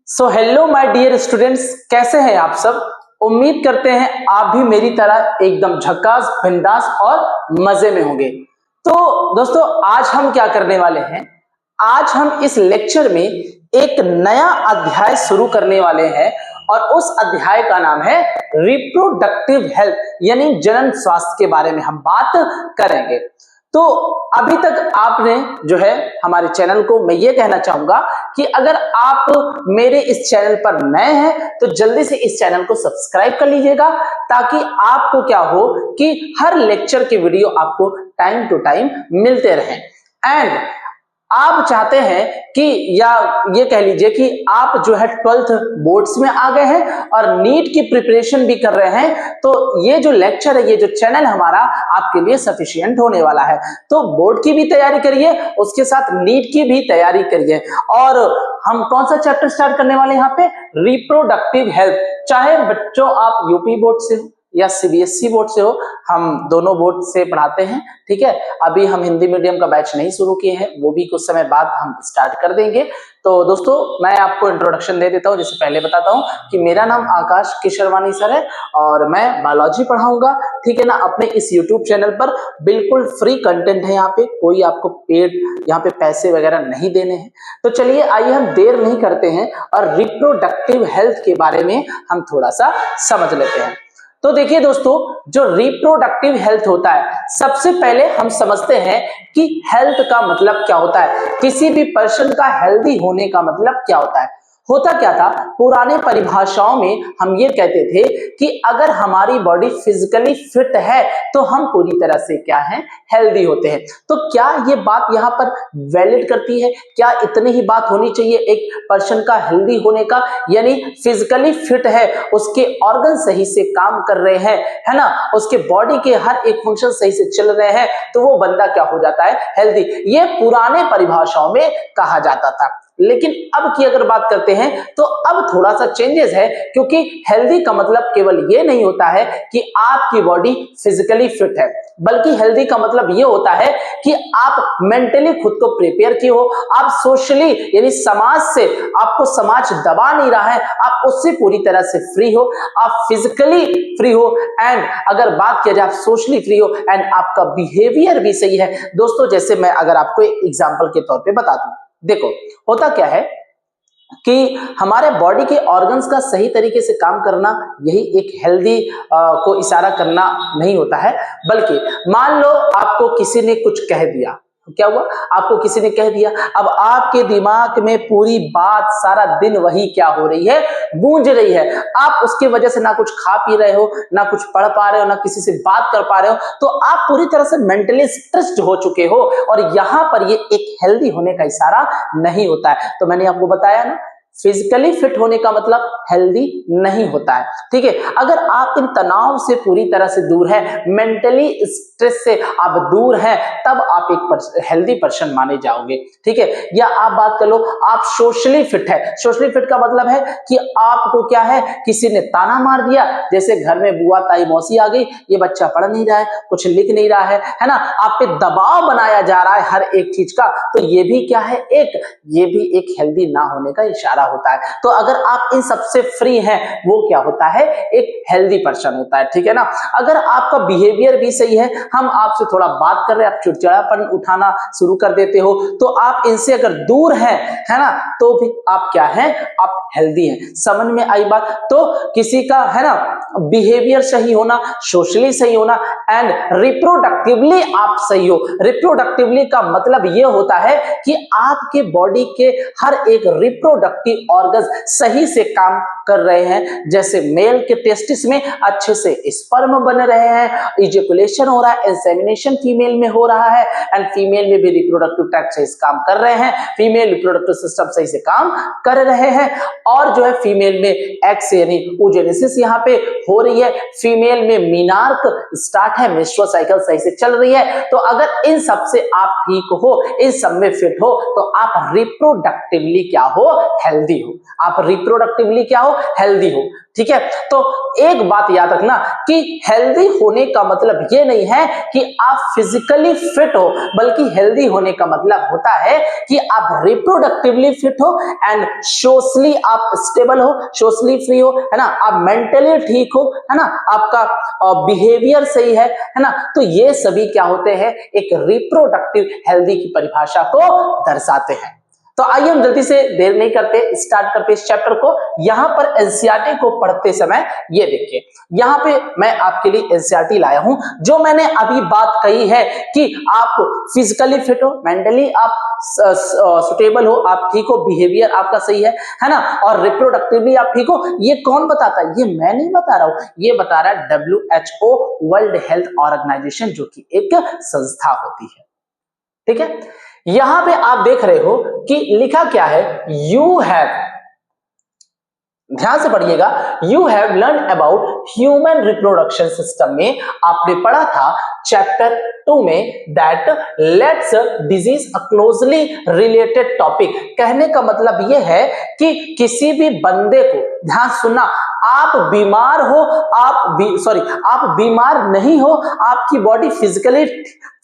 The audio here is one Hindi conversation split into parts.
So hello my dear students, कैसे हैं आप सब। उम्मीद करते हैं आप भी मेरी तरह एकदम झक्कास, बिंदास और मजे में होंगे। तो दोस्तों, आज हम क्या करने वाले हैं, आज हम इस लेक्चर में एक नया अध्याय शुरू करने वाले हैं और उस अध्याय का नाम है रिप्रोडक्टिव हेल्थ, यानी जनन स्वास्थ्य के बारे में हम बात करेंगे। तो अभी तक आपने जो है हमारे चैनल को, मैं ये कहना चाहूंगा कि अगर आप मेरे इस चैनल पर नए हैं तो जल्दी से इस चैनल को सब्सक्राइब कर लीजिएगा, ताकि आपको क्या हो कि हर लेक्चर के वीडियो आपको टाइम टू टाइम मिलते रहें। एंड आप चाहते हैं कि, या ये कह लीजिए कि आप जो है 12th बोर्ड्स में आ गए हैं और नीट की प्रिपरेशन भी कर रहे हैं, तो ये जो लेक्चर है, ये जो चैनल हमारा आपके लिए सफिशिएंट होने वाला है। तो बोर्ड की भी तैयारी करिए, उसके साथ नीट की भी तैयारी करिए। और हम कौन सा चैप्टर स्टार्ट करने वाले हैं यहाँ पे, रिप्रोडक्टिव हेल्थ। चाहे बच्चों आप यूपी बोर्ड से हो या सीबीएसई बोर्ड से हो, हम दोनों बोर्ड से पढ़ाते हैं, ठीक है। अभी हम हिंदी मीडियम का बैच नहीं शुरू किए हैं, वो भी कुछ समय बाद हम स्टार्ट कर देंगे। तो दोस्तों, मैं आपको इंट्रोडक्शन दे देता हूं। जिससे पहले बताता हूं कि मेरा नाम आकाश केशरवानी सर है और मैं बायोलॉजी पढ़ाऊंगा, ठीक है ना, अपने इस यूट्यूब चैनल पर। बिल्कुल फ्री कंटेंट है यहाँ पे, कोई आपको पेड यहाँ पे पैसे वगैरह नहीं देने हैं। तो चलिए, आइए हम देर नहीं करते हैं और रिप्रोडक्टिव हेल्थ के बारे में हम थोड़ा सा समझ लेते हैं। तो देखिए दोस्तों, जो रिप्रोडक्टिव हेल्थ होता है, सबसे पहले हम समझते हैं कि हेल्थ का मतलब क्या होता है, किसी भी पर्सन का हेल्दी होने का मतलब क्या होता है। होता क्या था, पुराने परिभाषाओं में हम ये कहते थे कि अगर हमारी बॉडी फिजिकली फिट है तो हम पूरी तरह से क्या है, हेल्दी होते हैं। तो क्या ये बात यहाँ पर वैलिड करती है, क्या इतनी ही बात होनी चाहिए एक पर्सन का हेल्दी होने का, यानी फिजिकली फिट है, उसके ऑर्गन सही से काम कर रहे हैं, है ना, उसके बॉडी के हर एक फंक्शन सही से चल रहे हैं, तो वो बंदा क्या हो जाता है, हेल्दी। ये पुराने परिभाषाओं में कहा जाता था। लेकिन अब की अगर बात करते हैं तो अब थोड़ा सा चेंजेस है, क्योंकि हेल्दी का मतलब केवल ये नहीं होता है कि आपकी बॉडी फिजिकली फिट है, बल्कि हेल्दी का मतलब ये होता है कि आप मेंटली खुद को प्रिपेयर किए हो, आप सोशली, यानी समाज से, आपको समाज दबा नहीं रहा है, आप उससे पूरी तरह से फ्री हो, आप फिजिकली फ्री हो, एंड अगर बात किया जाए आप सोशली फ्री हो, एंड आपका बिहेवियर भी सही है। दोस्तों, जैसे मैं अगर आपको एक एग्जांपल के तौर पे बता दूं, देखो होता क्या है कि हमारे बॉडी के ऑर्गन्स का सही तरीके से काम करना, यही एक हेल्दी को इशारा करना नहीं होता है। बल्कि मान लो आपको किसी ने कुछ कह दिया, क्या हुआ, आपको किसी ने कह दिया, अब आपके दिमाग में पूरी बात सारा दिन वही क्या हो रही है, गूंज रही है। आप उसके वजह से ना कुछ खा पी रहे हो, ना कुछ पढ़ पा रहे हो, ना किसी से बात कर पा रहे हो, तो आप पूरी तरह से मेंटली स्ट्रेस्ड हो चुके हो, और यहां पर ये एक हेल्दी होने का इशारा नहीं होता है। तो मैंने आपको बताया ना, फिजिकली फिट होने का मतलब हेल्दी नहीं होता है, ठीक है। अगर आप इन तनाव से पूरी तरह से दूर है, मेंटली स्ट्रेस से आप दूर हैं, तब आप एक हेल्दी पर्सन माने जाओगे, ठीक है। या आप बात कर लो, आप सोशली फिट है। सोशली फिट का मतलब है कि आपको क्या है, किसी ने ताना मार दिया, जैसे घर में बुआ ताई मौसी आ गई, ये बच्चा पढ़ नहीं रहा है, कुछ लिख नहीं रहा है ना, आप पे दबाव बनाया जा रहा है हर एक चीज का, तो ये भी क्या है, ये भी एक हेल्दी ना होने का इशारा होता है। तो अगर आप इन सबसे फ्री हैं, वो क्या होता है, एक हेल्दी पर्सन होता है, ठीक है ना। अगर आपका बिहेवियर भी सही है, हम आपसे थोड़ा बात कर रहे हैं, आप चिड़चिड़ापन उठाना शुरू कर देते हो, तो आप इनसे अगर दूर हैं, है ना, तो भी आप क्या हैं, आप हेल्दी हैं। समझ में आई बात। तो किसी का, है ना, बिहेवियर सही होना, सोशली सही होना, एंड रिप्रोडक्टिवली आप सही हो। रिप्रोडक्टिवली का मतलब ये होता है कि आपके बॉडी के हर एक रिप्रोडक्टिव ऑर्गन सही से काम कर रहे हैं। जैसे मेल के टेस्टिस में अच्छे से स्पर्म बन रहे हैं, इजैकुलेशन हो रहा है, इंसेमिनेशन फीमेल में हो रहा है, एंड फीमेल में भी रिप्रोडक्टिव ट्रैक्ट सही से काम कर रहे हैं, फीमेल रिप्रोडक्टिव सिस्टम सही से काम कर रहे हैं, और जो है फीमेल में एक्स यानी oogenesis यहाँ पे हो रही है, फीमेल में मीनार्क स्टार्ट है, मेंस्ट्रुअल साइकिल सही से चल रही है। तो अगर इन सब से आप ठीक हो, इन सब में फिट हो, तो आप रिप्रोडक्टिवली क्या हो, हेल्दी हेल्दी हो, आप रिप्रोडक्टिवली क्या हो, हेल्दी हो। ठीक है, तो एक बात याद रखना कि हेल्दी होने का मतलब ये नहीं है कि आप फिजिकली फिट हो, बल्कि हेल्दी होने का मतलब होता है कि आप रिप्रोडक्टिवली फिट हो एंड सोशली आप स्टेबल हो, सोशली फ्री हो, है ना, आप मेंटली ठीक हो, है ना, आपका बिहेवियर सही है ना। तो ये सभी क्या होते हैं, एक रिप्रोडक्टिव हेल्दी की परिभाषा को दर्शाते हैं। तो आइए हम जल्दी से देर नहीं करते, स्टार्ट करते इस चैप्टर को। यहां पर एनसीईआरटी को पढ़ते समय ये देखिए, यहां पे मैं आपके लिए एनसीईआरटी लाया हूं। जो मैंने अभी बात कही है कि आप फिजिकली फिट हो, मेंटली आप सुटेबल हो, आप ठीक हो, बिहेवियर आपका सही है ना, और रिप्रोडक्टिवली आप ठीक हो, ये कौन बताता है? ये मैं नहीं बता रहा हूं, ये बता रहा है WHO, वर्ल्ड हेल्थ ऑर्गेनाइजेशन, जो कि एक संस्था होती है। ठीक है, यहां पे आप देख रहे हो कि लिखा क्या है, यू हैव, ध्यान से पढ़िएगा, you have learn about human reproduction system में आपने पढ़ा था चैप्टर 2 में that let's disease a closely related topic. कहने का मतलब यह है कि किसी भी बंदे को, ध्यान सुनना, आप बीमार हो, आप बीमार नहीं हो, आपकी बॉडी फिजिकली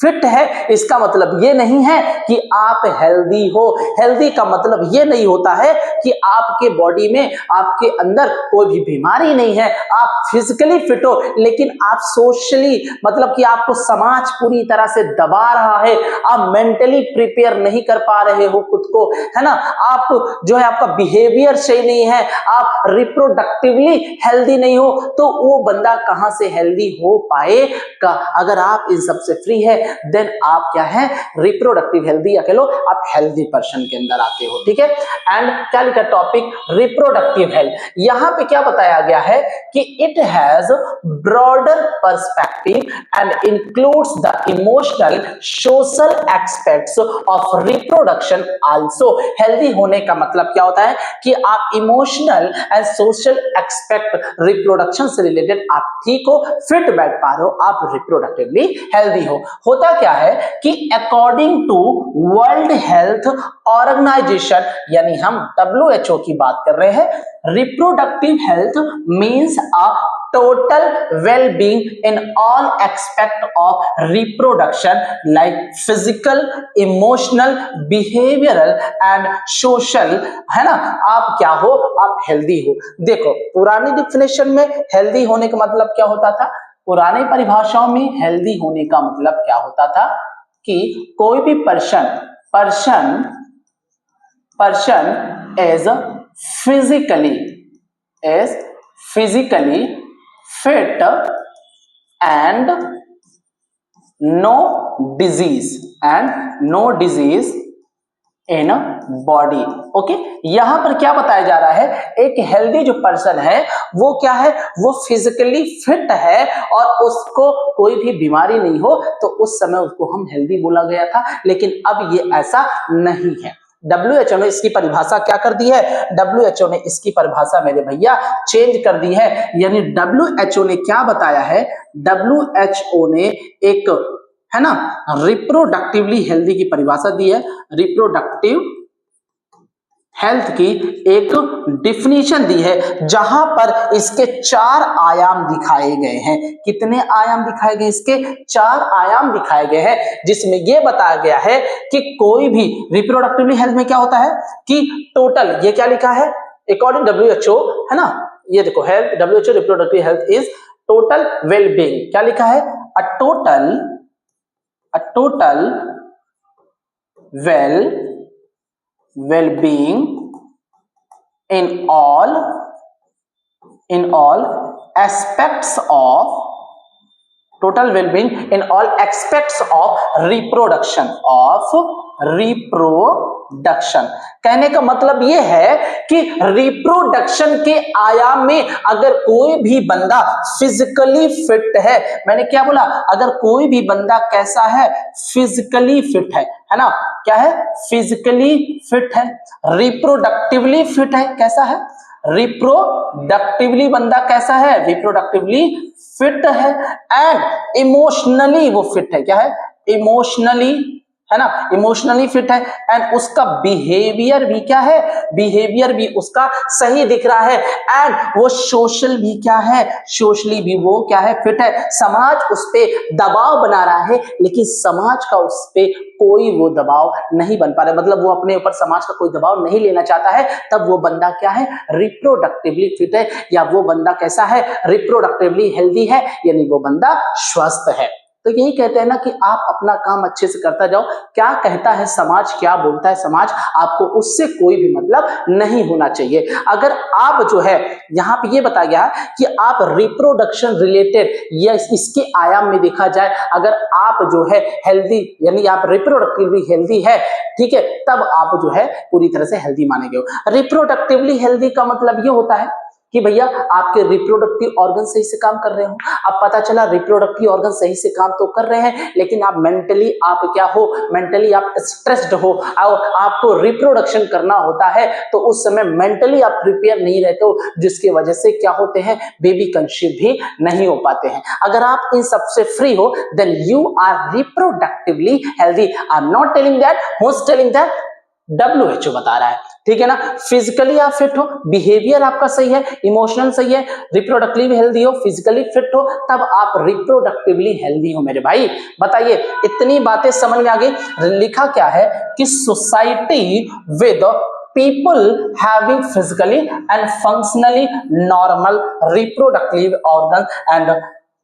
फिट है, इसका मतलब ये नहीं है कि आप हेल्दी हो। हेल्दी का मतलब ये नहीं होता है कि आपके बॉडी में, आपके अंदर कोई भी बीमारी नहीं है, आप फिजिकली फिट हो, लेकिन आप सोशली, मतलब कि आपको समाज पूरी तरह से दबा रहा है, आप मेंटली प्रिपेयर नहीं कर पा रहे हो खुद को, है ना, आप जो है आपका बिहेवियर सही नहीं है, आप रिप्रोडक्टिवली हेल्दी नहीं हो, तो वो बंदा कहां से हेल्दी हो पाएगा? अगर आप इन सबसे फ्री है, देन आप क्या है, रिप्रोडक्टिव हेल्दी, या कह लो आप हेल्दी पर्सन के अंदर आते हो। ठीक है, एंड क्या लिखा टॉपिक, रिप्रोडक्टिव हेल्थ। यहां पे क्या बताया गया है कि it has broader perspective and includes the emotional social aspects of reproduction also. Healthy होने का मतलब क्या होता है कि आप emotional and social aspect, reproduction से रिलेटेड आप ठीक हो, फिट बैठ पा रहे हो, आप रिप्रोडक्टिवली हेल्दी हो। होता क्या है कि according to World Health Organization, यानी हम WHO की बात कर रहे हैं, reproductive health means a total well-being in all aspect of reproduction like physical, emotional, behavioral and social, है ना। आप क्या हो, आप हेल्दी हो। देखो, पुरानी डिफिनेशन में हेल्दी होने का मतलब क्या होता था, पुरानी परिभाषाओं में हेल्दी होने का मतलब क्या होता था कि कोई भी person is physically fit and no disease in body. Okay, यहां पर क्या बताया जा रहा है, एक हेल्दी जो पर्सन है वो क्या है, वो फिजिकली फिट है और उसको कोई भी बीमारी नहीं हो, तो उस समय उसको हम हेल्दी बोला गया था। लेकिन अब ये ऐसा नहीं है। WHO ने इसकी परिभाषा क्या कर दी है, WHO ने इसकी परिभाषा मेरे भैया चेंज कर दी है। यानी WHO ने क्या बताया है, WHO ने एक, है ना, रिप्रोडक्टिवली हेल्दी की परिभाषा दी है। रिप्रोडक्टिव हेल्थ की एक डिफिनीशन दी है, जहां पर इसके 4 आयाम दिखाए गए हैं। कितने आयाम दिखाए गए, इसके 4 आयाम दिखाए गए हैं, जिसमें यह बताया गया है कि कोई भी रिप्रोडक्टिवली हेल्थ में क्या होता है कि टोटल, ये क्या लिखा है अकॉर्डिंग WHO, है ना, ये देखो, health, WHO reproductive health is total wellbeing. क्या लिखा है, a total well-being in all aspects of total well-being in all aspects of reproduction कहने का मतलब यह है कि रिप्रोडक्शन के आयाम में अगर कोई भी बंदा फिजिकली फिट है, मैंने क्या बोला, अगर कोई भी बंदा कैसा है, फिजिकली फिट है ना, क्या है, फिजिकली फिट है, रिप्रोडक्टिवली फिट है, कैसा है, रिप्रोडक्टिवली बंदा कैसा है, रिप्रोडक्टिवली फिट है, एंड इमोशनली वो फिट है, क्या है, इमोशनली है ना, इमोशनली फिट है, एंड उसका बिहेवियर भी क्या है, बिहेवियर भी उसका सही दिख रहा है, एंड वो सोशल भी क्या है, सोशली भी वो क्या है, फिट है। समाज उस पे दबाव बना रहा है, लेकिन समाज का उस पे कोई वो दबाव नहीं बन पा रहा, मतलब वो अपने ऊपर समाज का कोई दबाव नहीं लेना चाहता है, तब वो बंदा क्या है, रिप्रोडक्टिवली फिट है, या वो बंदा कैसा है, रिप्रोडक्टिवली हेल्दी है, यानी वो बंदा स्वस्थ है। तो यही कहते हैं ना कि आप अपना काम अच्छे से करता जाओ, क्या कहता है समाज, क्या बोलता है समाज, आपको उससे कोई भी मतलब नहीं होना चाहिए। अगर आप जो है, यहाँ पे ये बताया गया है कि आप रिप्रोडक्शन रिलेटेड या इसके आयाम में देखा जाए, अगर आप जो है हेल्दी, यानी आप रिप्रोडक्टिवली हेल्दी है, ठीक है, तब आप जो है पूरी तरह से हेल्दी माने गए हो। रिप्रोडक्टिवली हेल्दी का मतलब ये होता है कि भैया आपके रिप्रोडक्टिव ऑर्गन सही से काम कर रहे हो। अब पता चला रिप्रोडक्टिव ऑर्गन सही से काम तो कर रहे हैं, लेकिन आप मेंटली आप क्या हो, मेंटली आप स्ट्रेस्ड हो, और आपको रिप्रोडक्शन करना होता है, तो उस समय मेंटली आप प्रिपेयर नहीं रहते हो, जिसकी वजह से क्या होते हैं, बेबी कंसीव भी नहीं हो पाते हैं। अगर आप इन सबसे फ्री हो, then you are reproductively healthy. I am not telling that, who is telling that, WHO बता रहा है, ठीक है ना। फिजिकली आप फिट हो, बिहेवियर आपका सही है, इमोशनल सही है, रिप्रोडक्टिवली हेल्दी हो, फिजिकली फिट हो, तब आप रिप्रोडक्टिवली हेल्दी हो मेरे भाई। बताइए, इतनी बातें समझ में आ गई। लिखा क्या है कि society with people having physically and functionally normal reproductive organs and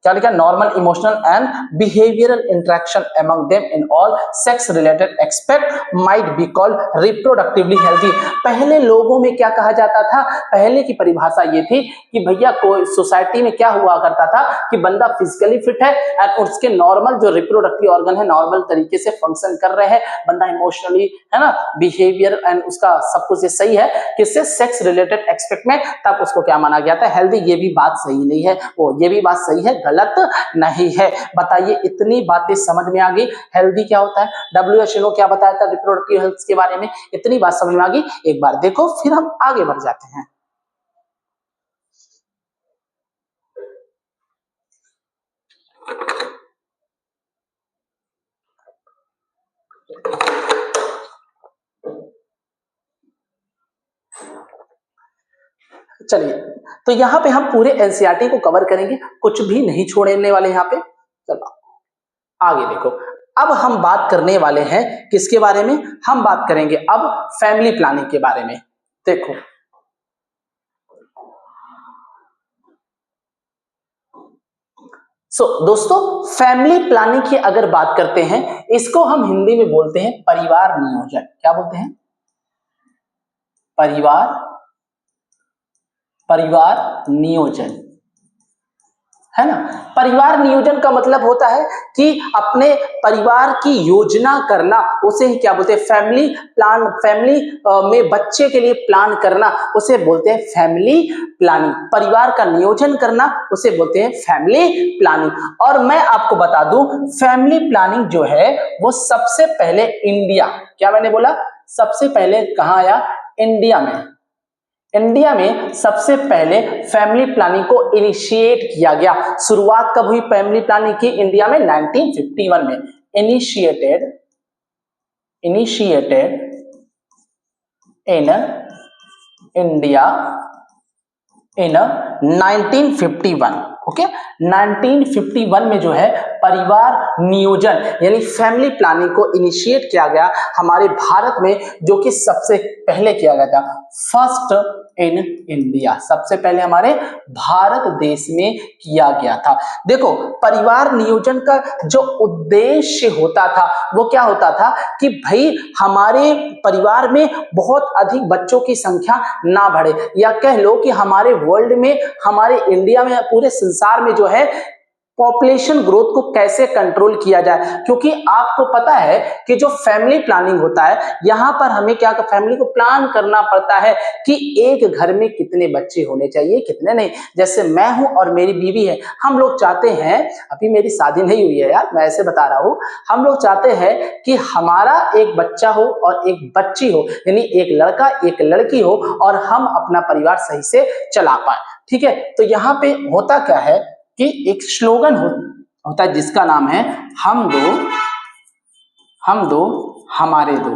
क्या लिखा, normal emotional and behavioural interaction among them in all sex related expect might be called reproductively healthy. पहले लोगों में क्या कहा जाता था, पहले की परिभाषा ये थी कि भैया कोई सोसाइटी में क्या हुआ करता था कि बंदा फिजिकली फिट है और उसके नॉर्मल जो रिप्रोडक्टिव ऑर्गन है नॉर्मल तरीके से फंक्शन कर रहे हैं, बंदा इमोशनली, है ना, बिहेवियर एंड उसका सब कुछ ये सही है, किससे, सेक्स रिलेटेड एक्सपेक्ट में, तब उसको क्या माना गया था, हेल्दी। ये भी बात सही नहीं है, वो ये भी बात सही है, गलत नहीं है। बताइए, इतनी बातें समझ में आ गई। हेल्दी क्या होता है, WHO क्या बताया था रिप्रोडक्टिव हेल्थ के बारे में, इतनी बात समझ में आ गई। एक बार देखो, फिर हम आगे बढ़ जाते हैं। चलिए, तो यहां पे हम पूरे एनसीईआरटी को कवर करेंगे, कुछ भी नहीं छोड़ने वाले यहां पे। चलो आगे देखो, अब हम बात करने वाले हैं किसके बारे में, हम बात करेंगे अब फैमिली प्लानिंग के बारे में। देखो, दोस्तों, फैमिली प्लानिंग की अगर बात करते हैं, इसको हम हिंदी में बोलते हैं परिवार नियोजन। क्या बोलते हैं, परिवार नियोजन, है ना। परिवार नियोजन का मतलब होता है कि अपने परिवार की योजना करना, उसे ही क्या बोलते हैं, फैमिली प्लान। फैमिली में बच्चे के लिए प्लान करना, उसे बोलते हैं फैमिली प्लानिंग। परिवार का नियोजन करना, उसे बोलते हैं फैमिली प्लानिंग। और मैं आपको बता दूं, फैमिली प्लानिंग जो है वो सबसे पहले इंडिया, क्या मैंने बोला, सबसे पहले कहां आया, इंडिया में। इंडिया में सबसे पहले फैमिली प्लानिंग को इनिशिएट किया गया। शुरुआत कब हुई फैमिली प्लानिंग की, इंडिया में 1951 में। Initiated in India in 1951। Okay, 1951 में जो है परिवार नियोजन यानी फैमिली प्लानिंग को इनिशिएट किया गया हमारे भारत में, जो कि सबसे पहले किया गया था, फर्स्ट इन इंडिया, सबसे पहले हमारे भारत देश में किया गया था। देखो, परिवार नियोजन का जो उद्देश्य होता था वो क्या होता था कि भाई हमारे परिवार में बहुत अधिक बच्चों की संख्या ना बढ़े, या कह लो कि हमारे वर्ल्ड में, हमारे इंडिया में, पूरे संसार में जो है पॉपुलेशन ग्रोथ को कैसे कंट्रोल किया जाए। क्योंकि आपको पता है कि जो फैमिली प्लानिंग होता है, यहां पर हमें क्या, फैमिली को प्लान करना पड़ता है कि एक घर में कितने बच्चे होने चाहिए, कितने नहीं। जैसे मैं हूं और मेरी बीवी है, हम लोग चाहते हैं, अभी मेरी शादी नहीं हुई है यार, मैं ऐसे बता रहा हूं, हम लोग चाहते हैं कि हमारा एक बच्चा हो और एक बच्ची हो, यानी एक लड़का एक लड़की हो, और हम अपना परिवार सही से चला पाए। ठीक है, तो यहाँ पे होता क्या है कि एक स्लोगन होता है जिसका नाम है हम दो हम दो हमारे दो,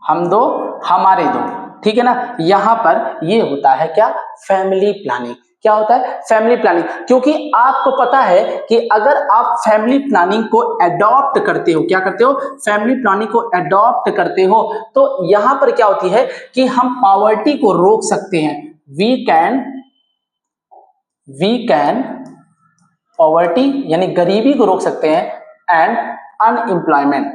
हम दो हमारे दो, ठीक है ना। यहां पर ये होता है क्या, फैमिली प्लानिंग। क्या होता है, फैमिली प्लानिंग। क्योंकि आपको पता है कि अगर आप फैमिली प्लानिंग को एडॉप्ट करते हो, क्या करते हो, फैमिली प्लानिंग को एडॉप्ट करते हो, तो यहां पर क्या होती है कि हम पॉवर्टी को रोक सकते हैं। वी कैन पॉवर्टी यानी गरीबी को रोक सकते हैं, एंड अनएम्प्लॉयमेंट,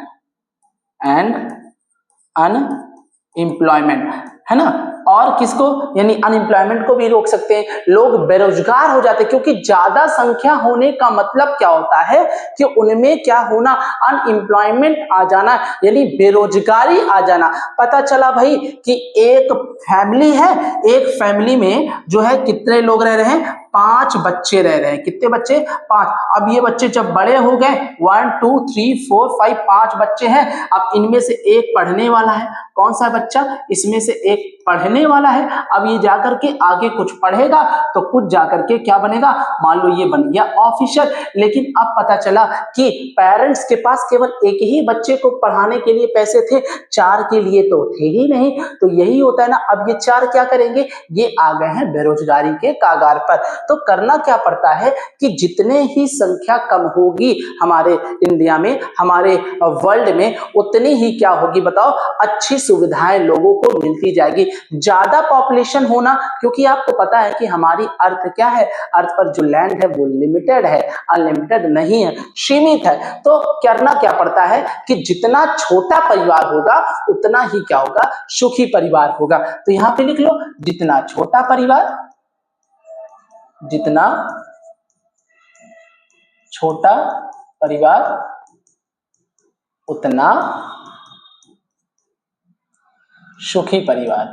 है ना। और किसको, यानी अनएम्प्लॉयमेंट को भी रोक सकते हैं। लोग बेरोजगार हो जाते हैं, क्योंकि ज्यादा संख्या होने का मतलब क्या होता है कि उनमें क्या होना, अनएम्प्लॉयमेंट आ जाना, यानी बेरोजगारी आ जाना। पता चला भाई कि एक फैमिली है, एक फैमिली में जो है कितने लोग रह रहे हैं, 5 बच्चे रह रहे हैं। कितने बच्चे, 5। अब ये बच्चे जब बड़े हो गए, 1 2 3 4 5, 5 बच्चे हैं। अब इनमें से एक पढ़ने वाला है। कौन सा बच्चा, इसमें से एक पढ़ने वाला है। अब ये जाकर के आगे कुछ पढ़ेगा तो कुछ जाकर के क्या बनेगा, मान लो ये बन गया ऑफिसर। लेकिन अब पता चला कि पेरेंट्स के पास केवल एक ही बच्चे को पढ़ाने के लिए पैसे थे, 4 के लिए तो थे ही नहीं। तो यही होता है ना, अब ये 4 क्या करेंगे, ये आ गए हैं बेरोजगारी के कागार पर। तो करना क्या पड़ता है कि जितने ही संख्या कम होगी हमारे इंडिया में, हमारे वर्ल्ड में, उतनी ही क्या होगी बताओ, अच्छी सुविधाएं लोगों को मिलती जाएगी। ज्यादा पॉपुलेशन होना, क्योंकि आपको पता है कि हमारी अर्थ क्या है, अर्थ पर जो लैंड है वो लिमिटेड है, अनलिमिटेड नहीं है, सीमित है। तो करना क्या पड़ता है कि जितना छोटा परिवार होगा उतना ही क्या होगा, सुखी परिवार होगा। तो यहां पे लिख लो, जितना छोटा परिवार, जितना छोटा परिवार उतना सुखी परिवार,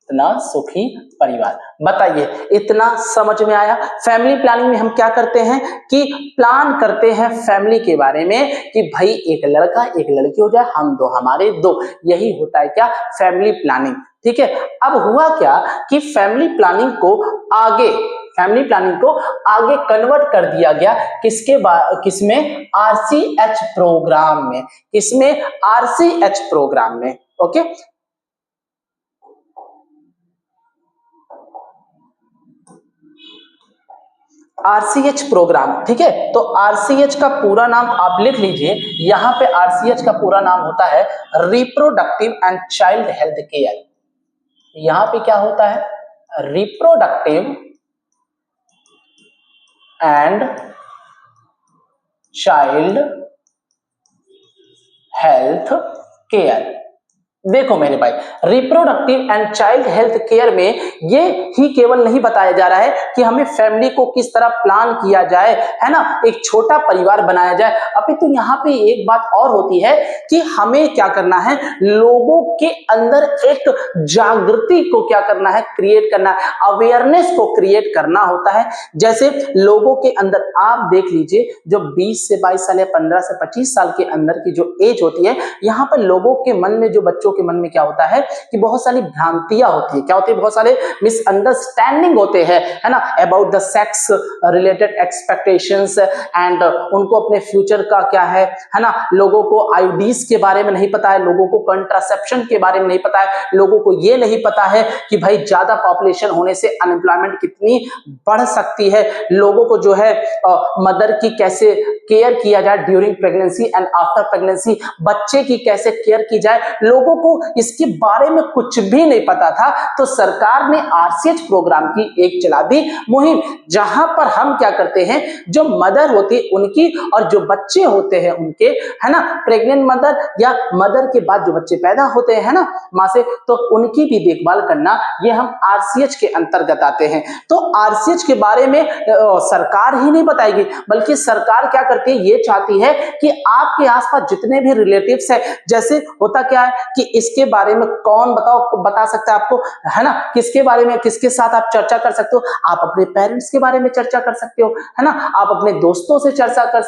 इतना सुखी परिवार। बताइए, इतना समझ में आया। फैमिली प्लानिंग में हम क्या करते हैं कि प्लान करते हैं फैमिली के बारे में कि भाई एक लड़का एक लड़की हो जाए, हम दो हमारे दो। यही होता है क्या, फैमिली प्लानिंग। ठीक है। अब हुआ क्या कि फैमिली प्लानिंग को आगे कन्वर्ट कर दिया गया किसमें, आरसीएच प्रोग्राम में। किसमें, आरसीएच प्रोग्राम में। Okay, RCH programme. ठीक है, तो आरसीएच का पूरा नाम आप लिख लीजिए। यहां पे आरसीएच का पूरा नाम होता है reproductive and child health care. यहां पे क्या होता है, reproductive and child health care. देखो मेरे भाई, reproductive and child health care में ये ही केवल नहीं बताया जा रहा है कि हमें फैमिली को किस तरह प्लान किया जाए, है ना, एक छोटा परिवार बनाया जाए। अभी तो यहाँ पे एक बात और होती है कि हमें क्या करना है, लोगों के अंदर एक जागृति को क्या करना है, क्रिएट करना है, अवेयरनेस को क्रिएट करना होता है। जैसे लोगों के अंदर आप देख लीजिए, जो 20 से 22 साल या 15 से 25 साल के अंदर की जो एज होती है, यहाँ पर लोगों के मन में, जो बच्चों के मन में क्या होता है कि बहुत सारी भ्रांतियां होती है। क्या होती है, बहुत सारे मिसअंडरस्टैंडिंग होते हैं, है ना, about the sex related expectations, and उनको अपने फ्यूचर का क्या है ना, लोगों को आईडीज के बारे में नहीं पता है, लोगों को कंट्रासेप्शन के बारे में नहीं पता है, लोगों को ये नहीं पता है कि भाई ज्यादा पॉपुलेशन होने से अनएम्प्लॉयमेंट कितनी बढ़ सकती है, लोगों को जो है मदर की कैसे केयर किया जाए during pregnancy and after pregnancy, बच्चे की कैसे केयर की जाए, लोगों को इसके बारे में कुछ भी नहीं पता था। तो सरकार ने आरसीएच प्रोग्राम की एक चला दी मुहिम, जहां पर हम क्या करते हैं, जो मदर होती है उनकी और जो बच्चे होते हैं उनके, है ना, प्रेग्नेंट मदर या मदर के बाद जो बच्चे पैदा होते हैं ना मां से, तो उनकी भी देखभाल करना, ये हम आरसीएच के अंतर्गत आते हैं। तो आरसीएच के बारे में सरकार ही नहीं बताएगी, बल्कि सरकार क्या करती है, ये चाहती है कि आपके आसपास जितने भी रिलेटिव्स है, जैसे होता क्या है कि इसके बारे में कौन बता सकता है आपको, है ना, किसके बारे में किसके साथ आप चर्चा कर सकते हो, आप अपने पेरेंट्स के बारे में चर्चा कर सकते हो, है ना, आप अपने दोस्तों से चर्चा कर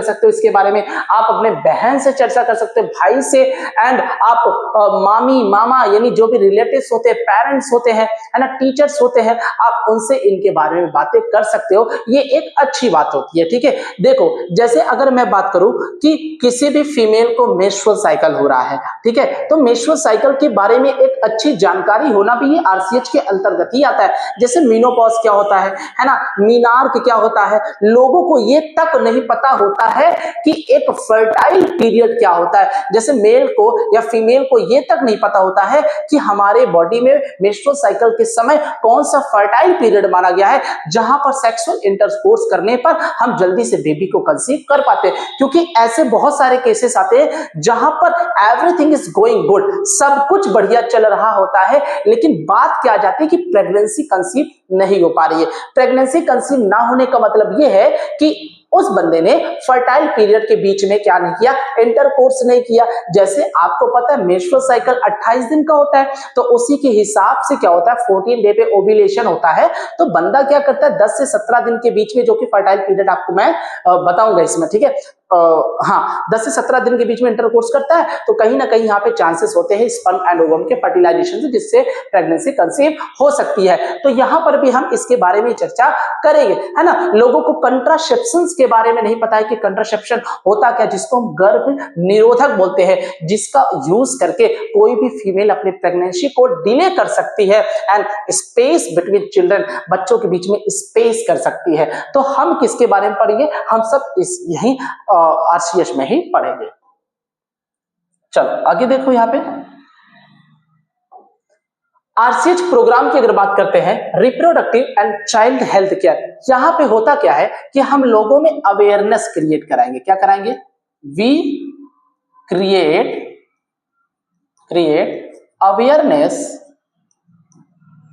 सकते हो इसके बारे में, आप अपने बहन से चर्चा कर सकते हो, भाई से, एंड आप मामी मामा यानी जो भी रिलेटिव्स होते हैं, पेरेंट्स होते हैं, है ना, टीचर्स होते हैं, आप उनसे इनके बारे में बातें कर सकते हो। ये एक अच्छी बात होती है। ठीक है, देखो जैसे अगर मैं बात करूं कि किसी भी फीमेल को मेंस्ट्रुअल साइकिल हो रहा है, ठीक है, तो मेंस्ट्रुअल साइकिल के बारे में एक अच्छी जानकारी होना भी ये आरसीएच के अंतर्गत ही आता है। जैसे मेनोपॉज क्या होता है ना, मीनार्क क्या होता है, लोगों को ये तक नहीं पता होता है कि एक फर्टाइल पीरियड क्या होता है। जैसे मेल को या फीमेल को ये तक नहीं पता होता है कि हमारे बॉडी में मेंस्ट्रुअल साइकिल के समय कौन सा फर्टाइल पीरियड माना गया है, जहां पर सेक्सुअल इंटरकोर्स करने पर हम जल्दी से बेबी को कंसीव कर पाते हैं। क्योंकि ऐसे बहुत सारे केसेस आते हैं जहां पर एवरीथिंग इज गोइंग गुड, सब कुछ बढ़िया चल रहा होता है, लेकिन बात क्या आ जाती है कि प्रेगनेंसी कंसीव नहीं हो पा रही है। प्रेगनेंसी कंसीव ना होने का मतलब यह है कि उस बंदे ने फर्टाइल पीरियड के बीच में क्या नहीं किया, इंटरकोर्स नहीं किया। जैसे आपको पता है मेंस्ट्रुअल साइकिल 28 दिन का होता है, तो उसी के हिसाब से क्या होता है 14 डे पे ओव्यूलेशन होता है। तो बंदा क्या करता है 10 से 17 दिन के बीच में, जो कि फर्टाइल पीरियड आपको मैं बताऊंगा इसमें, ठीक है, हाँ 10 से 17 दिन के बीच में इंटरकोर्स करता है, तो कहीं ना कहीं यहाँ पे चांसेस होते हैं स्पर्म एंड ओवम के फर्टिलाइजेशन से, जिससे प्रेगनेंसी कंसीव हो सकती है। तो यहाँ पर भी हम इसके बारे में चर्चा करेंगे, है ना। लोगों को कंट्रासेप्शन के बारे में नहीं पता है कि कंट्रासेप्शन होता क्या, जिसको हम गर्भ निरोधक बोलते हैं, जिसका यूज करके कोई भी फीमेल अपनी प्रेगनेंसी को डिले कर सकती है एंड स्पेस बिटवीन चिल्ड्रन, बच्चों के बीच में स्पेस कर सकती है। तो हम किसके बारे में पढ़ेंगे, हम सब इस यही आरसीएच में ही पढ़ेंगे। चलो आगे देखो, यहां पे आरसीएच प्रोग्राम की अगर बात करते हैं, reproductive and child health care, यहां पे होता क्या है कि हम लोगों में अवेयरनेस क्रिएट कराएंगे। क्या कराएंगे, we create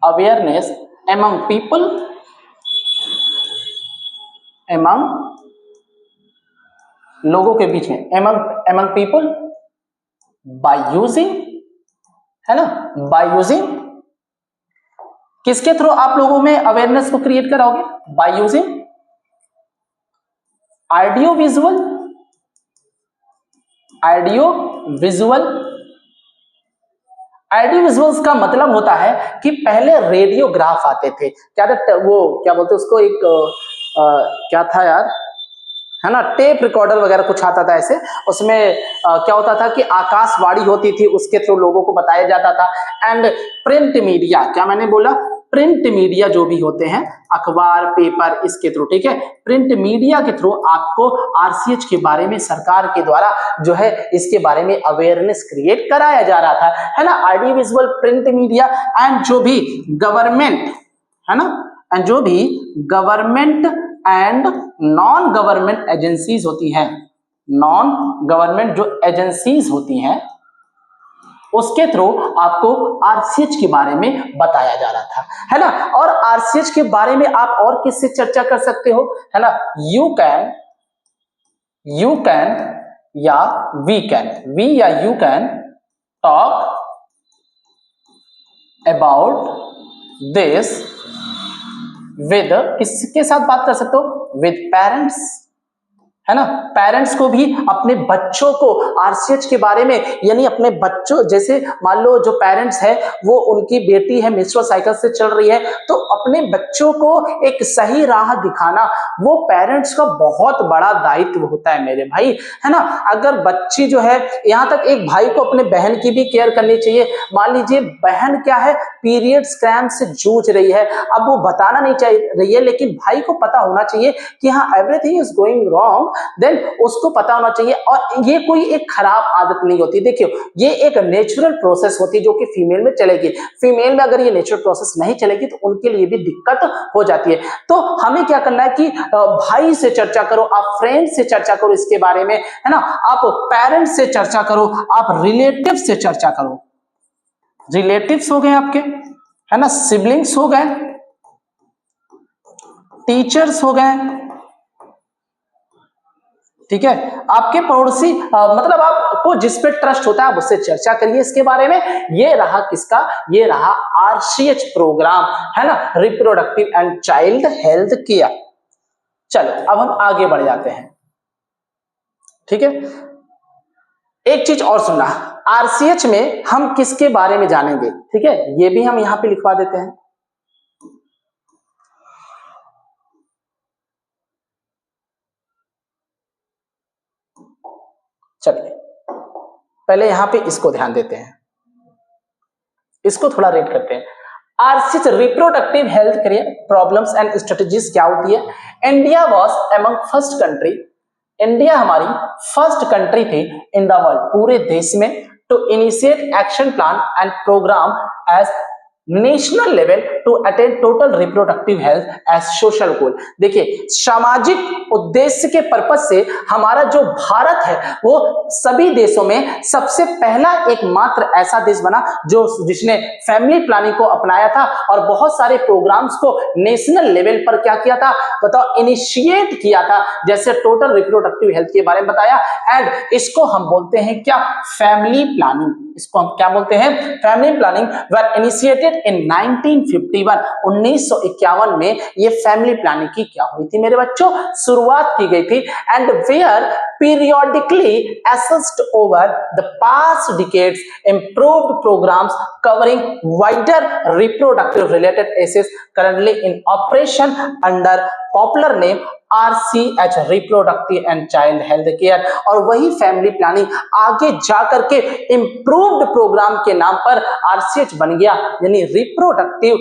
awareness among people, लोगों के बीच में, among people by using, है ना, by using, किसके थ्रू आप लोगों में अवेयरनेस को क्रिएट कराओगे, by using ऑडियो विजुअल्स का मतलब होता है कि पहले रेडियोग्राफ आते थे, क्या था वो, क्या बोलते उसको, एक क्या था यार, है ना, टेप रिकॉर्डर वगैरह कुछ आता था ऐसे, उसमें क्या होता था कि आकाशवाणी होती थी, उसके थ्रू लोगों को बताया जाता था। एंड प्रिंट मीडिया, क्या मैंने बोला, प्रिंट मीडिया जो भी होते हैं, अखबार पेपर, इसके थ्रू, ठीक है, प्रिंट मीडिया के थ्रू आपको आरसीएच के बारे में सरकार के द्वारा जो है इसके बारे में अवेयरनेस क्रिएट कराया जा रहा था, है ना। Audio visual, print media and जो भी गवर्नमेंट, है ना, एंड जो भी government and non government agencies होती हैं, नॉन गवर्नमेंट जो एजेंसीज होती हैं, उसके थ्रू आपको आरसीएच के बारे में बताया जा रहा था, है ना। और आरसीएच के बारे में आप और किससे चर्चा कर सकते हो, है ना, यू कैन या वी या you can talk about this with, किसके साथ बात कर सकते हो, विद पेरेंट्स, है ना। पेरेंट्स को भी अपने बच्चों को आरसीएच के बारे में, यानी अपने बच्चों, जैसे मान लो जो पेरेंट्स है वो, उनकी बेटी है मेंस्ट्रुअल साइकिल से चल रही है, तो अपने बच्चों को एक सही राह दिखाना वो पेरेंट्स का बहुत बड़ा दायित्व होता है मेरे भाई, है ना। अगर बच्ची जो है, यहाँ तक एक भाई को अपने बहन की भी केयर करनी चाहिए। मान लीजिए बहन क्या है, पीरियड्स क्रैम्प से जूझ रही है, अब वो बताना नहीं चाहिए रही है, लेकिन भाई को पता होना चाहिए कि हाँ everything is going wrong, then उसको पता होना चाहिए। और ये कोई एक खराब आदत नहीं होती, देखियो ये एक नेचुरल प्रोसेस होती है जो कि फीमेल में चलेगी। फीमेल में अगर ये नेचुरल प्रोसेस नहीं चलेगी तो उनके लिए भी दिक्कत हो जाती है। तो हमें क्या करना है कि भाई से चर्चा करो, आप फ्रेंड से चर्चा करो इसके बारे में, है ना, आप पेरेंट्स से चर्चा करो, आप रिलेटिव से चर्चा करो। रिलेटिव्स हो गए आपके, है ना, सिबलिंग्स हो गए, टीचर्स हो गए, ठीक है, आपके पड़ोसी, मतलब आपको जिस पे ट्रस्ट होता है आप उससे चर्चा करिए इसके बारे में। ये रहा किसका, ये रहा आरसीएच प्रोग्राम, है ना, reproductive and child health care. चलो अब हम आगे बढ़ जाते हैं, ठीक है। एक चीज और सुनना, आरसीएच में हम किसके बारे में जानेंगे, ठीक है, ये भी हम यहां पे लिखवा देते हैं। चलिए पहले यहां पे इसको ध्यान देते हैं, इसको थोड़ा रेट करते हैं। RCH reproductive health care problems and strategies क्या होती है? India was among first country, India हमारी फर्स्ट कंट्री थी इन द वर्ल्ड, पूरे देश में, to initiate action plan and programme as national level to attain total reproductive health as social goal. देखिए सामाजिक उद्देश्य के पर्पज से हमारा जो भारत है वो सभी देशों में सबसे पहला एकमात्र ऐसा देश बना जो जिसने फैमिली प्लानिंग को अपनाया था और बहुत सारे प्रोग्राम्स को नेशनल लेवल पर क्या किया था बताओ, इनिशिएट किया था, जैसे टोटल रिप्रोडक्टिव हेल्थ के बारे में बताया। एंड इसको हम बोलते हैं क्या? Family planning. इसको हम क्या बोलते हैं? Family planning were initiated in 1951, 1951 में ये फैमिली प्लानिंग की क्या हुई थी मेरे बच्चों? शुरुआत की गई थी। And were periodically assessed over the past decades improved programs covering wider reproductive related issues currently in operation under popular name RCH reproductive and child health care. और वही फैमिली प्लानिंग आगे जाकर के इंप्रूव्ड प्रोग्राम के नाम पर RCH बन गया, यानी reproductive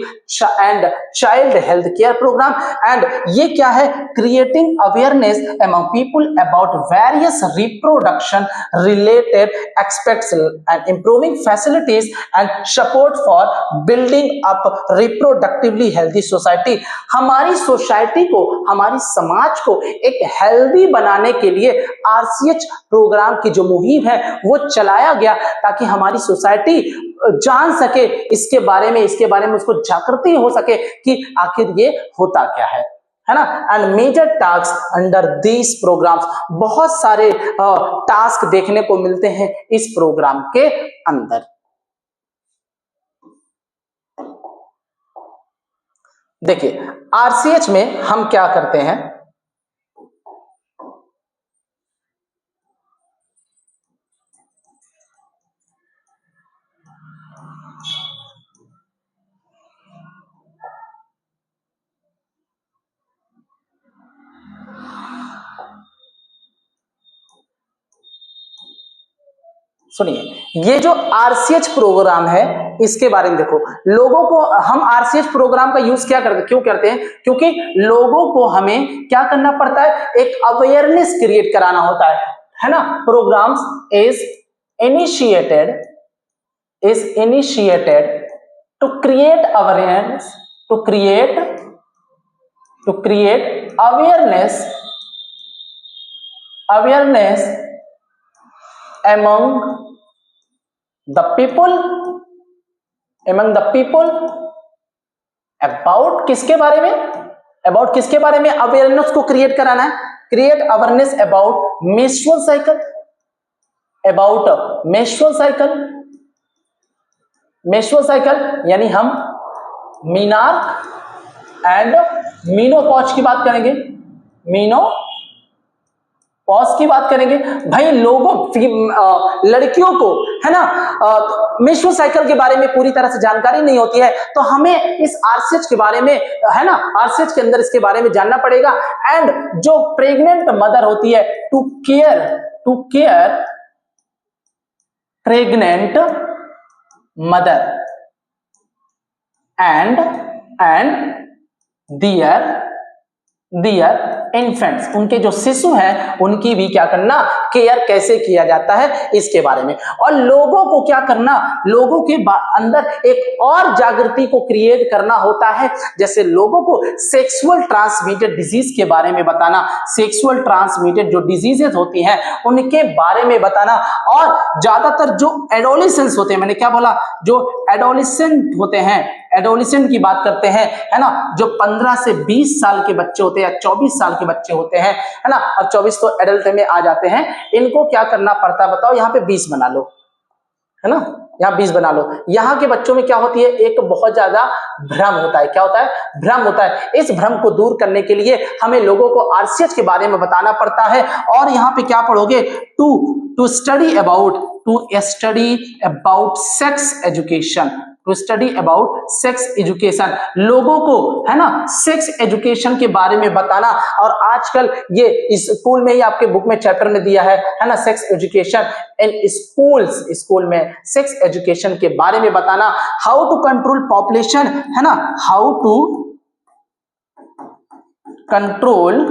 and child health care programme. And ये क्या है? Creating awareness among people about various reproduction related aspects and improving facilities and support for building up reproductively healthy society. हमारी सोसाइटी को, हमारी समाज को एक हेल्दी बनाने के लिए आरसीएच प्रोग्राम की जो मुहिम है वो चलाया गया, ताकि हमारी सोसाइटी जान सके इसके बारे में उसको जागृति हो सके कि आखिर ये होता क्या है ना। And major task under these programmes, बहुत सारे टास्क देखने को मिलते हैं इस प्रोग्राम के अंदर। देखिए आरसीएच में हम क्या करते हैं, सुनिए, ये जो आरसीएच प्रोग्राम है इसके बारे में देखो। लोगों को हम आरसीएच प्रोग्राम का यूज क्या करते, क्यों करते हैं? क्योंकि लोगों को हमें क्या करना पड़ता है? एक अवेयरनेस क्रिएट कराना होता है ना। Programmes is initiated to create awareness, to create awareness among the people about किसके बारे में? about किसके बारे में अवेयरनेस को क्रिएट कराना है? Create awareness about menstrual cycle, menstrual cycle यानी हम मीनार्क एंड मीनोपॉज की बात करेंगे, पॉज की बात करेंगे। भाई लोगों, लड़कियों को है ना मेंस्ट्रुअल साइकिल के बारे में पूरी तरह से जानकारी नहीं होती है, तो हमें इस आरसीएच के बारे में है ना, आरसीएच के अंदर इसके बारे में जानना पड़ेगा। एंड जो प्रेग्नेंट मदर होती है, to care pregnant mother and their infants, उनके जो शिशु हैं उनकी भी क्या करना, केयर कैसे किया जाता है इसके बारे में। और लोगों को क्या करना, लोगों के अंदर एक और जागृति को क्रिएट करना होता है, जैसे लोगों को सेक्सुअल ट्रांसमिटेड डिजीज के बारे में बताना, सेक्सुअल ट्रांसमिटेड जो डिजीजेस होती हैं उनके बारे में बताना। और ज्यादातर जो एडोलेसेंस होते हैं, मैंने क्या बोला, जो एडोलेसेंट होते हैं, एडोलेसेंट की बात करते हैं है ना, जो 15 से 20 साल के बच्चे होते हैं या 24 साल के बच्चे होते हैं है ना, अब 24 तो एडल्ट में आ जाते हैं, इनको क्या करना पड़ता है बताओ? यहाँ पे 20 बना लो है ना, यहाँ 20 बना लो। यहाँ के बच्चों में क्या होती है, एक बहुत ज्यादा भ्रम होता है। क्या होता है? भ्रम होता है। इस भ्रम को दूर करने के लिए हमें लोगों को आरसीएच के बारे में बताना पड़ता है। और यहाँ पे क्या पढ़ोगे? To study about sex education, to study about sex education, लोगों को है ना सेक्स एजुकेशन के बारे में बताना। और आजकल ये इस स्कूल में ही आपके बुक में चैप्टर में दिया है ना, sex education in schools, school में सेक्स एजुकेशन के बारे में बताना। हाउ टू कंट्रोल पॉपुलेशन, है ना, हाउ टू कंट्रोल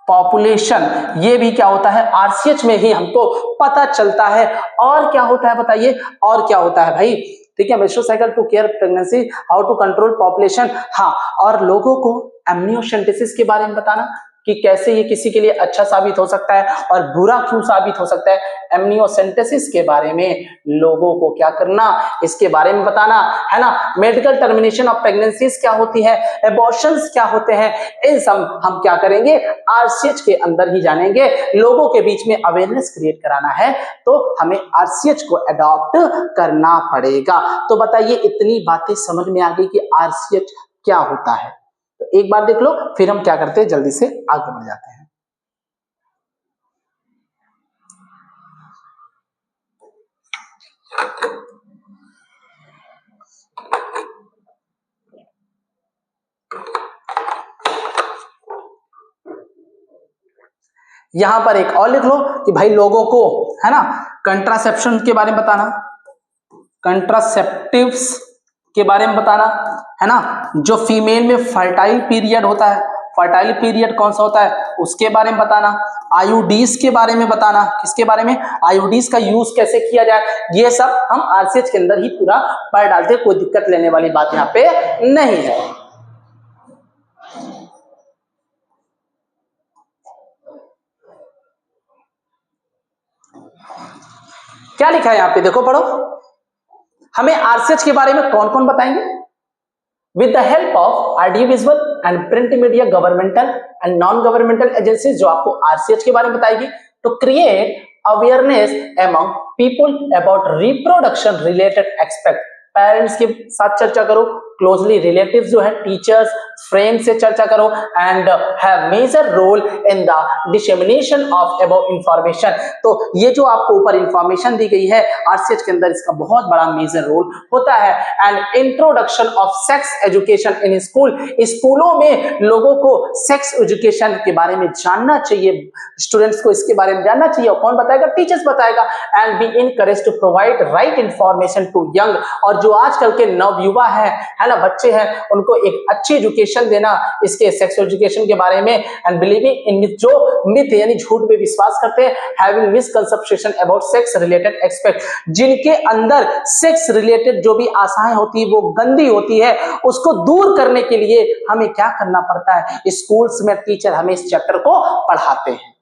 पॉपुलेशन, ये भी क्या होता है आरसीएच में ही हमको पता चलता है। और क्या होता है बताइए, और क्या होता है भाई, ठीक है, menstrual to care pregnancy, how to control population. हाँ, और लोगों को एमनियोसेंटेसिस के बारे में बताना कि कैसे ये किसी के लिए अच्छा साबित हो सकता है और बुरा क्यों साबित हो सकता है। एमनियोसेंटेसिस के बारे में लोगों को क्या करना, इसके बारे में बताना, है ना। मेडिकल टर्मिनेशन ऑफ प्रेगनेंसीज क्या होती है, एबॉर्शंस क्या होते हैं, इन सब हम क्या करेंगे आरसीएच के अंदर ही जानेंगे। लोगों के बीच में अवेयरनेस क्रिएट कराना है तो हमें आरसीएच को अडॉप्ट करना पड़ेगा। तो बताइए इतनी बातें समझ में आ गई कि आरसीएच क्या होता है। तो एक बार देख लो, फिर हम क्या करते हैं जल्दी से आगे बढ़ जाते हैं। यहां पर एक और लिख लो कि भाई लोगों को, है ना, कंट्रासेप्शन के बारे में बताना, कंट्रासेप्टिव्स के बारे में बताना, है ना। जो फीमेल में फर्टाइल पीरियड होता है, फर्टाइल पीरियड कौन सा होता है उसके बारे में बताना। आईयूडीज के बारे में बताना, किसके बारे में, आईयूडीज का यूज कैसे किया जाए, ये सब हम आरसीएच के अंदर ही पूरा पढ़ डालते, कोई दिक्कत लेने वाली बात यहाँ पे नहीं है। क्या लिखा है यहाँ पे देखो पढ़ो, हमें आरसीएच के बारे में कौन कौन बताएंगे। With the help of audio visual and print media, governmental and non governmental agencies जो आपको आरसीएच के बारे में बताएगी, to create awareness among people about reproduction related expect. Parents के साथ चर्चा करो, क्लोजली रिलेटिव्स जो है, टीचर्स, फ्रेंड्स से चर्चा करो, and have major role in the dissemination of above information. तो ये जो आपको ऊपर इंफॉर्मेशन दी गई है आरसीएच के अंदर, इसका बहुत बड़ा मेजर रोल होता है। And introduction of sex education in school, स्कूलों में लोगों को सेक्स एजुकेशन के बारे में जानना चाहिए, स्टूडेंट्स को इसके बारे में जानना चाहिए। और कौन बताएगा, टीचर्स बताएगा। And be encourage to provide right information to young, और जो आजकल के नवयुवा है ना, बच्चे हैं, उनको एक अच्छी एजुकेशन देना इसके सेक्स एजुकेशन के बारे में। एंड बिलीविंग इन मिथ, जो मिथ यानी झूठ में विश्वास करते हैं, having misconception about sex related expect, जिनके अंदर सेक्स रिलेटेड जो भी आशाएं होती है वो गंदी होती है, उसको दूर करने के लिए हमें क्या करना पड़ता है, स्कूल्स में टीचर हमें इस चैप्टर को पढ़ाते हैं।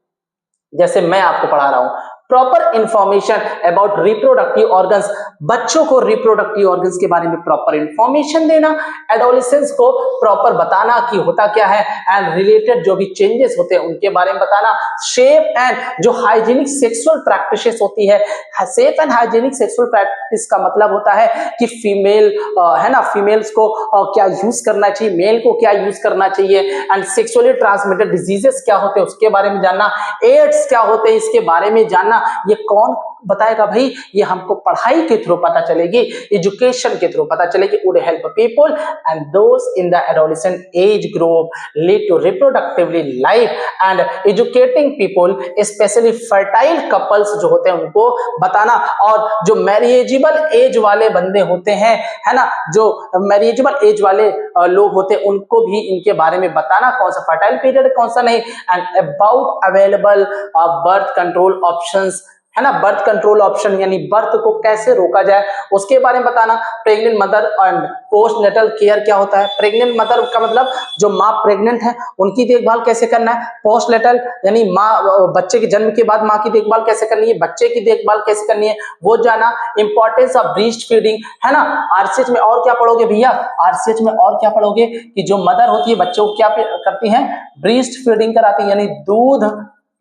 जैसे मैं आपको पढ़ा रहा हूं, proper information about reproductive organs, बच्चों को रिप्रोडक्टिव ऑर्गन्स के बारे में प्रॉपर इंफॉर्मेशन देना, एडोलेसेंस को प्रॉपर बताना कि होता क्या है, एंड रिलेटेड जो भी चेंजेस होते हैं उनके बारे में बताना। सेफ एंड जो हाइजीनिक सेक्सुअल प्रैक्टिसेस होती है, safe and hygienic sexual practice का मतलब होता है कि फीमेल है ना, फीमेल्स को क्या यूज करना चाहिए, मेल को क्या यूज करना चाहिए, एंड सेक्सुअली ट्रांसमिटेड डिजीजेस क्या होते हैं उसके बारे में जानना, एड्स क्या होते हैं इसके बारे में जानना। ये कौन बताएगा भाई, ये हमको पढ़ाई के थ्रू पता चलेगी, एजुकेशन के थ्रू पता चलेगी। Would help people and those in the adolescent age group lead to reproductively life and educating people, specially fertile couples जो होते हैं उनको बताना। और जो मैरिजेबल एज वाले बंदे होते हैं, है ना, जो मैरिजेबल एज वाले लोग होते हैं उनको भी इनके बारे में बताना, कौन सा फर्टाइल पीरियड कौन सा नहीं, and about available birth control options, है ना, बर्थ कंट्रोल ऑप्शन यानी बर्थ को कैसे रोका जाए उसके बारे में बताना। Pregnant mother and post natal care क्या होता है, प्रेग्नेंट मदर का मतलब जो माँ प्रेग्नेंट है उनकी देखभाल कैसे करना है, पोस्ट नेटल यानी माँ बच्चे के जन्म के बाद माँ की देखभाल कैसे करनी है, बच्चे की देखभाल कैसे करनी है वो जाना। इंपॉर्टेंस ऑफ ब्रेस्ट फीडिंग, है ना, आरसीएच में और क्या पढ़ोगे भैया, आरसीएच में और क्या पढ़ोगे कि जो मदर होती है बच्चों को क्या करती है, ब्रेस्ट फीडिंग कराती है यानी दूध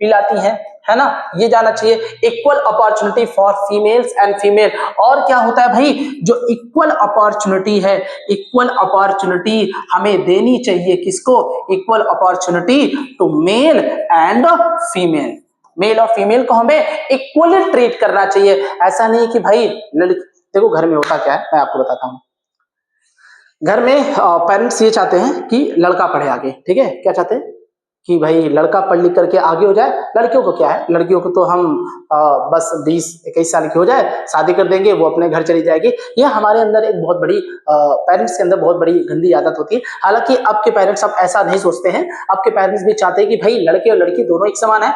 पिलाती है ना, ये जाना चाहिए। Equal opportunity for females and female, और क्या होता है भाई, जो इक्वल अपॉर्चुनिटी है, इक्वल अपॉर्चुनिटी हमें देनी चाहिए, किसको, equal opportunity to male and female, male और फीमेल को हमें इक्वली ट्रीट करना चाहिए। ऐसा नहीं कि भाई देखो घर में होता क्या है मैं आपको बताता हूँ। घर में पेरेंट्स ये चाहते हैं कि लड़का पढ़े आगे, ठीक है, क्या चाहते हैं कि भाई लड़का पढ़ लिख करके आगे हो जाए। लड़कियों को क्या है, लड़कियों को तो हम बस 20-21 साल की हो जाए शादी कर देंगे, वो अपने घर चली जाएगी। ये हमारे अंदर एक बहुत बड़ी पेरेंट्स के अंदर बहुत बड़ी गंदी आदत होती है। हालांकि अब के पेरेंट्स अब ऐसा नहीं सोचते हैं, अब के पेरेंट्स भी चाहते हैं कि भाई लड़के और लड़की दोनों एक समान है।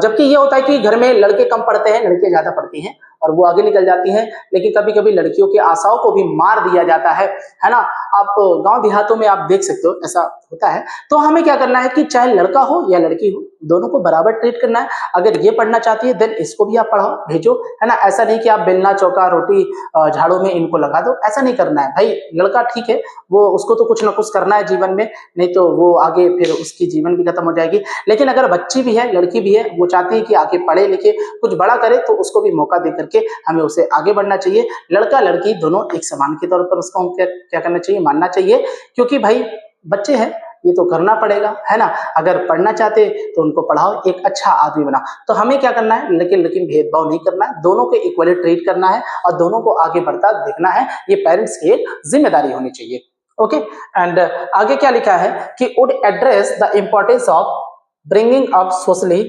जबकि ये होता है कि घर में लड़के कम पढ़ते हैं, लड़कियां ज्यादा पढ़ती हैं और वो आगे निकल जाती हैं। लेकिन कभी कभी लड़कियों की आशाओं को भी मार दिया जाता है ना। आप गांव देहातों में आप देख सकते हो ऐसा होता है। तो हमें क्या करना है कि चाहे लड़का हो या लड़की हो, दोनों को बराबर ट्रीट करना है। अगर ये पढ़ना चाहती है देन इसको भी आप पढ़ाओ, भेजो, है ना। ऐसा नहीं कि आप बेलना चौका रोटी झाड़ू में इनको लगा दो, ऐसा नहीं करना है। भाई लड़का ठीक है, वो उसको तो कुछ ना कुछ करना है जीवन में, नहीं तो वो आगे फिर उसकी जीवन भी खत्म हो जाएगी। लेकिन अगर बच्ची भी है, लड़की भी है, वो चाहती है कि आगे पढ़े लिखे कुछ बड़ा करे, तो उसको भी मौका दे करके हमें उसे आगे बढ़ना चाहिए। लड़का लड़की दोनों एक समान के तौर पर उसको क्या करना चाहिए, मानना चाहिए। क्योंकि भाई बच्चे हैं, ये तो करना पड़ेगा, है ना। अगर पढ़ना चाहते तो उनको पढ़ाओ, एक अच्छा आदमी बनाओ। तो हमें क्या करना है, लेकिन भेदभाव नहीं करना है, दोनों को इक्वली ट्रीट करना है और दोनों को आगे बढ़ता देखना है। ये पेरेंट्स की एक जिम्मेदारी होनी चाहिए। ओके, एंड आगे क्या लिखा है कि would address the importance of bringing up socially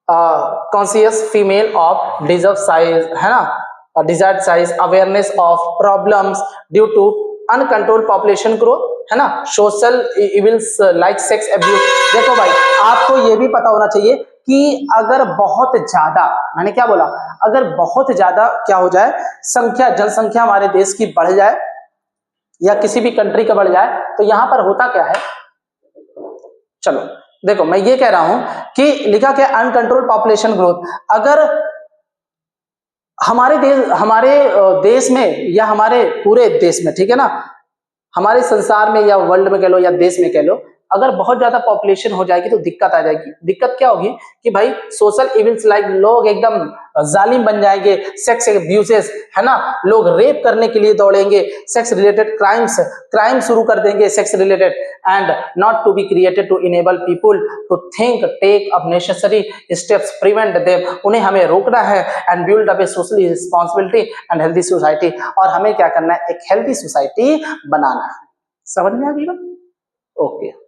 conscious female of deserve size, है ना, desired size, awareness of problems due to uncontrolled population growth, है ना, social evils like sex abuse. देखो भाई, आपको ये भी पता होना चाहिए कि अगर बहुत ज्यादा, मैंने क्या बोला, अगर बहुत ज्यादा क्या हो जाए, जनसंख्या हमारे देश की बढ़ जाए या किसी भी कंट्री का बढ़ जाए, तो यहां पर होता क्या है। चलो देखो, मैं ये कह रहा हूं कि लिखा क्या, अनकंट्रोल्ड पॉपुलेशन ग्रोथ। अगर हमारे देश में या हमारे पूरे देश में, ठीक है ना, हमारे संसार में या वर्ल्ड में कह लो या देश में कह लो, अगर बहुत ज्यादा पॉपुलेशन हो जाएगी तो दिक्कत आ जाएगी। दिक्कत क्या होगी कि भाई सोशल इविल्स लाइक, लोग एकदम जालिम बन जाएंगे, सेक्स एब्यूजेस, है ना, लोग रेप करने के लिए दौड़ेंगे, सेक्स रिलेटेड क्राइम शुरू कर देंगे sex related, and not to be created to enable people to think, take up necessary steps, prevent them. उन्हें हमें रोकना है and build up a socially responsibility and healthy society. और हमें क्या करना है, एक हेल्दी सोसाइटी बनाना है। समझ में आ गई बात? ओके,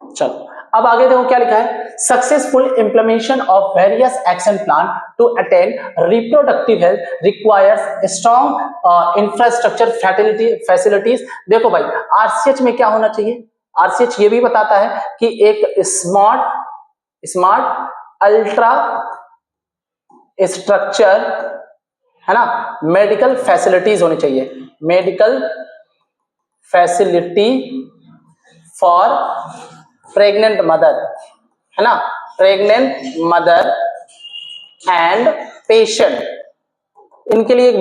चलो अब आगे देखो क्या लिखा है, successful implementation of various action plan to attain reproductive health requires strong infrastructure facilities. देखो भाई, आरसीएच में क्या होना चाहिए, आरसीएच ये भी बताता है कि एक स्मार्ट अल्ट्रा स्ट्रक्चर, है ना, मेडिकल फैसिलिटीज होनी चाहिए, medical facility for pregnant mother, है ना, प्रेग्नेंट मदर एंड पेशेंट, इनके लिए एक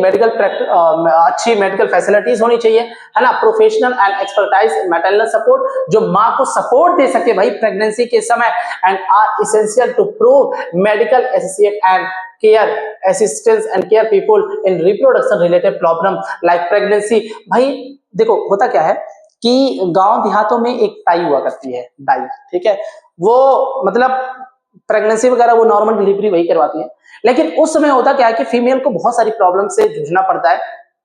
अच्छी मेडिकल फैसिलिटीज होनी चाहिए, है ना। Professional and expertise maternal support, जो माँ को सपोर्ट दे सके भाई प्रेगनेंसी के समय, and are essential to prove medical associate and care assistance and care people in reproduction related problem like pregnancy. भाई देखो होता क्या है कि गांव देहातों में एक टाई हुआ करती है, डाई, ठीक है, वो मतलब प्रेगनेंसी वगैरह वो नॉर्मल डिलीवरी वही करवाती है। लेकिन उस समय होता क्या है कि फीमेल को बहुत सारी प्रॉब्लम से जूझना पड़ता है,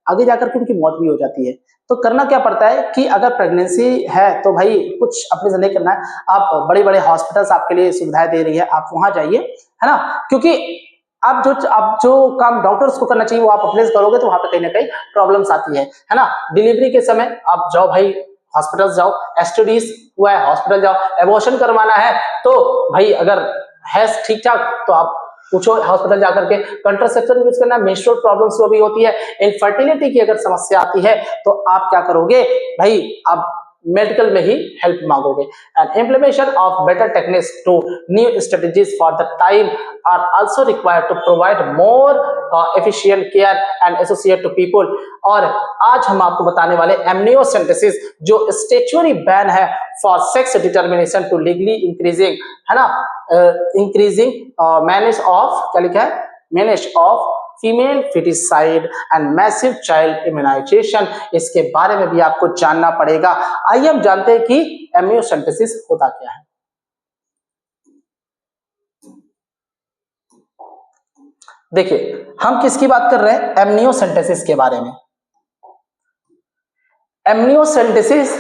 आगे जाकर के उनकी मौत भी हो जाती है। तो करना क्या पड़ता है कि अगर प्रेगनेंसी है तो भाई कुछ अपने से नहीं करना है, आप बड़े बड़े हॉस्पिटल्स आपके लिए सुविधाएं दे रही है, आप वहां जाइए, है ना। क्योंकि आप जो काम डॉक्टर्स को करना चाहिए वो आप अपने से करोगे तो वहां पे कहीं ना कहीं प्रॉब्लम्स आती है ना। डिलीवरी के समय आप जाओ भाई, हॉस्पिटल जाओ, एसटीडीज हुआ है हॉस्पिटल जाओ, एबॉर्शन करवाना है तो भाई अगर है ठीक ठाक तो आप पूछो हॉस्पिटल जाकर के। कंट्रासेप्शन यूज करना, मेंस्ट्रुअल प्रॉब्लम्स जो भी होती है, इनफर्टिलिटी की अगर समस्या आती है तो आप क्या करोगे भाई, आप मेडिकल में ही हेल्प मांगोगे। And implementation of better techniques to new strategies for the time are also required to provide more efficient care and associate to people. और आज हम आपको बताने वाले एमनियोसेंटेसिस, जो स्टैट्यूटरी बैन है for sex determination to legally increasing, है ना, इंक्रीजिंग मैनेज ऑफ, क्या लिखा है, manage of female feticide and massive child immunization, इसके बारे में भी आपको जानना पड़ेगा। आइए हम जानते हैं कि एमनियोसेंटेसिस होता क्या है। देखिए हम किसकी बात कर रहे हैं, एमनियोसेंटेसिस के बारे में। एमनियोसेंटेसिस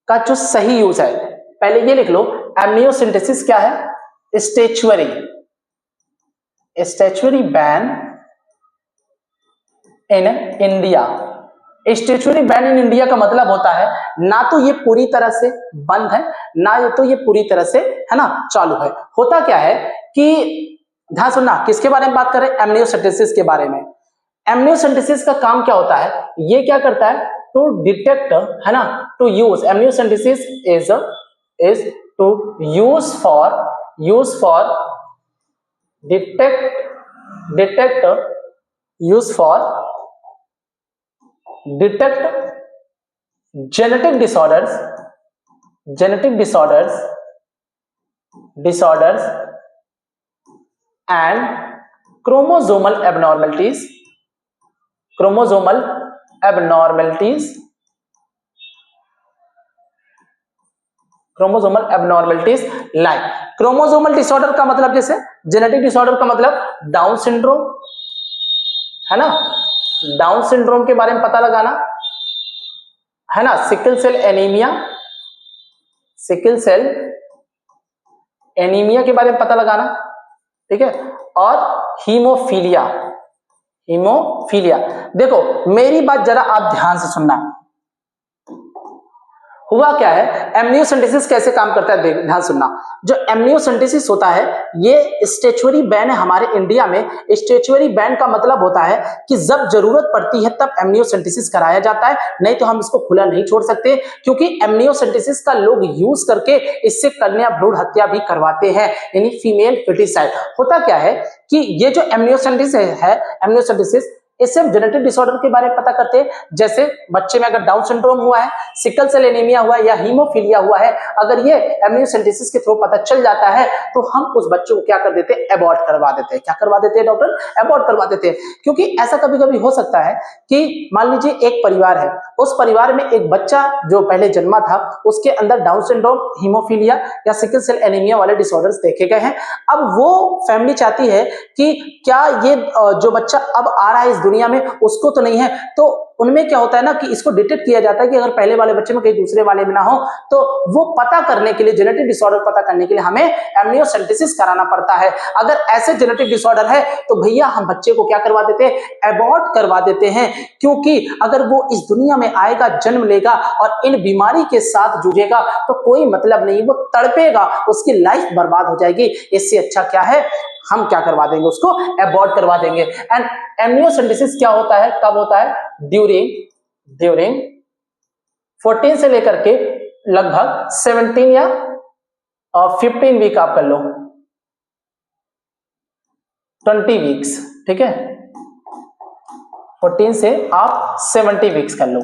का जो सही यूज है, पहले ये लिख लो, एमनियोसेंटेसिस क्या है, statutory ban in India. Statutory ban in India का मतलब होता है ना तो ये पूरी तरह से बंद है, ना ये तो ये पूरी तरह से है ना चालू है। होता क्या है कि ध्यान सुनना, किसके बारे में बात कर रहे हैं, एमनियोसेंटेसिस के बारे में। एमनियोसेंटेसिस का काम क्या होता है, ये क्या करता है, टू डिटेक्ट, है ना, to use, amniocentesis is to use for detect genetic disorders and chromosomal abnormalities like chromosomal disorder का मतलब, जैसे जेनेटिक डिसऑर्डर का मतलब डाउन सिंड्रोम, है ना, डाउन सिंड्रोम के बारे में पता लगाना, है ना, सिकल सेल एनीमिया के बारे में पता लगाना, ठीक है, और हीमोफीलिया। देखो मेरी बात जरा आप ध्यान से सुनना। हुआ क्या है, एमनियोसेंटेसिस कैसे काम करता है, ध्यान सुनना। जो एमनियोसेंटेसिस होता है ये स्टैचुरी बैन है हमारे इंडिया में। स्टैचुरी बैन का मतलब होता है कि जब जरूरत पड़ती है तब एमनियोसेंटेसिस कराया जाता है, नहीं तो हम इसको खुला नहीं छोड़ सकते, क्योंकि एमनियोसेंटेसिस का लोग यूज करके इससे कन्या भ्रूण हत्या भी करवाते हैं, यानी फीमेल फेटिसाइड। होता क्या है कि ये जो एमनियोसेंटेसिस इससे हम जेनेटिक डिसऑर्डर के बारे में पता करते हैं, जैसे बच्चे में अगर डाउन सिंड्रोम हुआ है, सिकल सेल एनीमिया हुआ है या हीमोफीलिया हुआ है, अगर ये एमनियोसेंटेसिस के थ्रू पता चल जाता है तो हम उस बच्चे को क्या कर देते हैं, एबॉर्ट करवा देते हैं। क्या करवा देते हैं डॉक्टर, एबॉर्ट करवा देते हैं। क्योंकि ऐसा कभी कभी हो सकता है कि मान लीजिए एक परिवार है, उस परिवार में एक बच्चा जो पहले जन्मा था उसके अंदर डाउन सिंड्रोम, हीमोफीलिया या सिकल सेल एनीमिया वाले डिसऑर्डर्स देखे गए हैं। अब वो फैमिली चाहती है कि क्या ये जो बच्चा अब आ रहा है इस दुनिया में उसको तो नहीं है, तो उनमें क्या होता है ना कि इसको डिटेक्ट किया जाता है कि अगर पहले वाले बच्चे में कहीं दूसरे वाले में ना हो, तो वो पता करने के लिए, जेनेटिक डिसऑर्डर पता करने के लिए हमें एमनियोसेंटेसिस कराना पड़ता है। अगर ऐसे जेनेटिक डिसऑर्डर है तो भैया हम बच्चे को क्या करवा देते हैं, एबॉर्ट करवा देते हैं। क्योंकि अगर वो इस दुनिया में आएगा, जन्म लेगा और इन बीमारी के साथ जूझेगा तो कोई मतलब नहीं, वो तड़पेगा, उसकी लाइफ बर्बाद हो जाएगी। इससे अच्छा क्या है, हम क्या करवा देंगे, उसको एबॉर्ट करवा देंगे। एंड एमनियोसेंटेसिस क्या होता है, कब होता है, ड्यूरिंग 14 से लेकर के लगभग 17 या 15 वीक, आप कर लो 20 वीक्स, ठीक है, 14 से आप 70 वीक्स कर लो।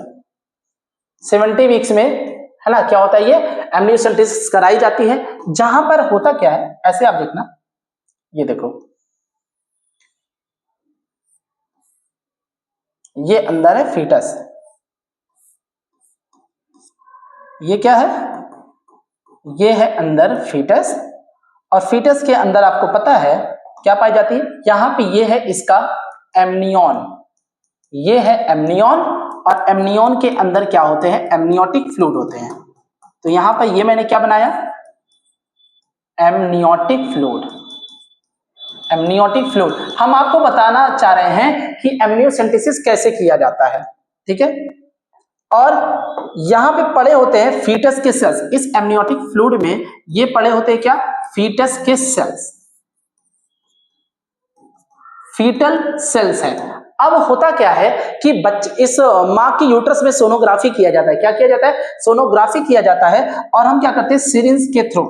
70 वीक्स में, है ना, क्या होता है, ये एमनियोसेंटेसिस कराई जाती है। जहां पर होता क्या है, ऐसे आप देखना, ये देखो, ये अंदर है फीटस, ये क्या है, ये है अंदर फीटस, और फीटस के अंदर आपको पता है क्या पाई जाती है, यहां पे ये है इसका एमनियन, ये है एमनियन, और एमनियन के अंदर क्या होते हैं, एमनियोटिक फ्लूइड होते हैं। तो यहां पर ये मैंने क्या बनाया, एमनियोटिक फ्लूइड। हम आपको बताना चाह रहे हैं कि एमनियोसेंटेसिस कैसे किया जाता है, ठीक है। और यहां पे पड़े होते हैं फीटस के सेल्स, इस एमनियोटिक फ्लूइड में ये पड़े होते हैं क्या, फीटस के सेल्स, फीटल सेल्स है। अब होता क्या है कि बच्चे, इस मां की यूट्रस में सोनोग्राफी किया जाता है। क्या किया जाता है, सोनोग्राफी किया जाता है। और हम क्या करते हैं, सिरिंज के थ्रू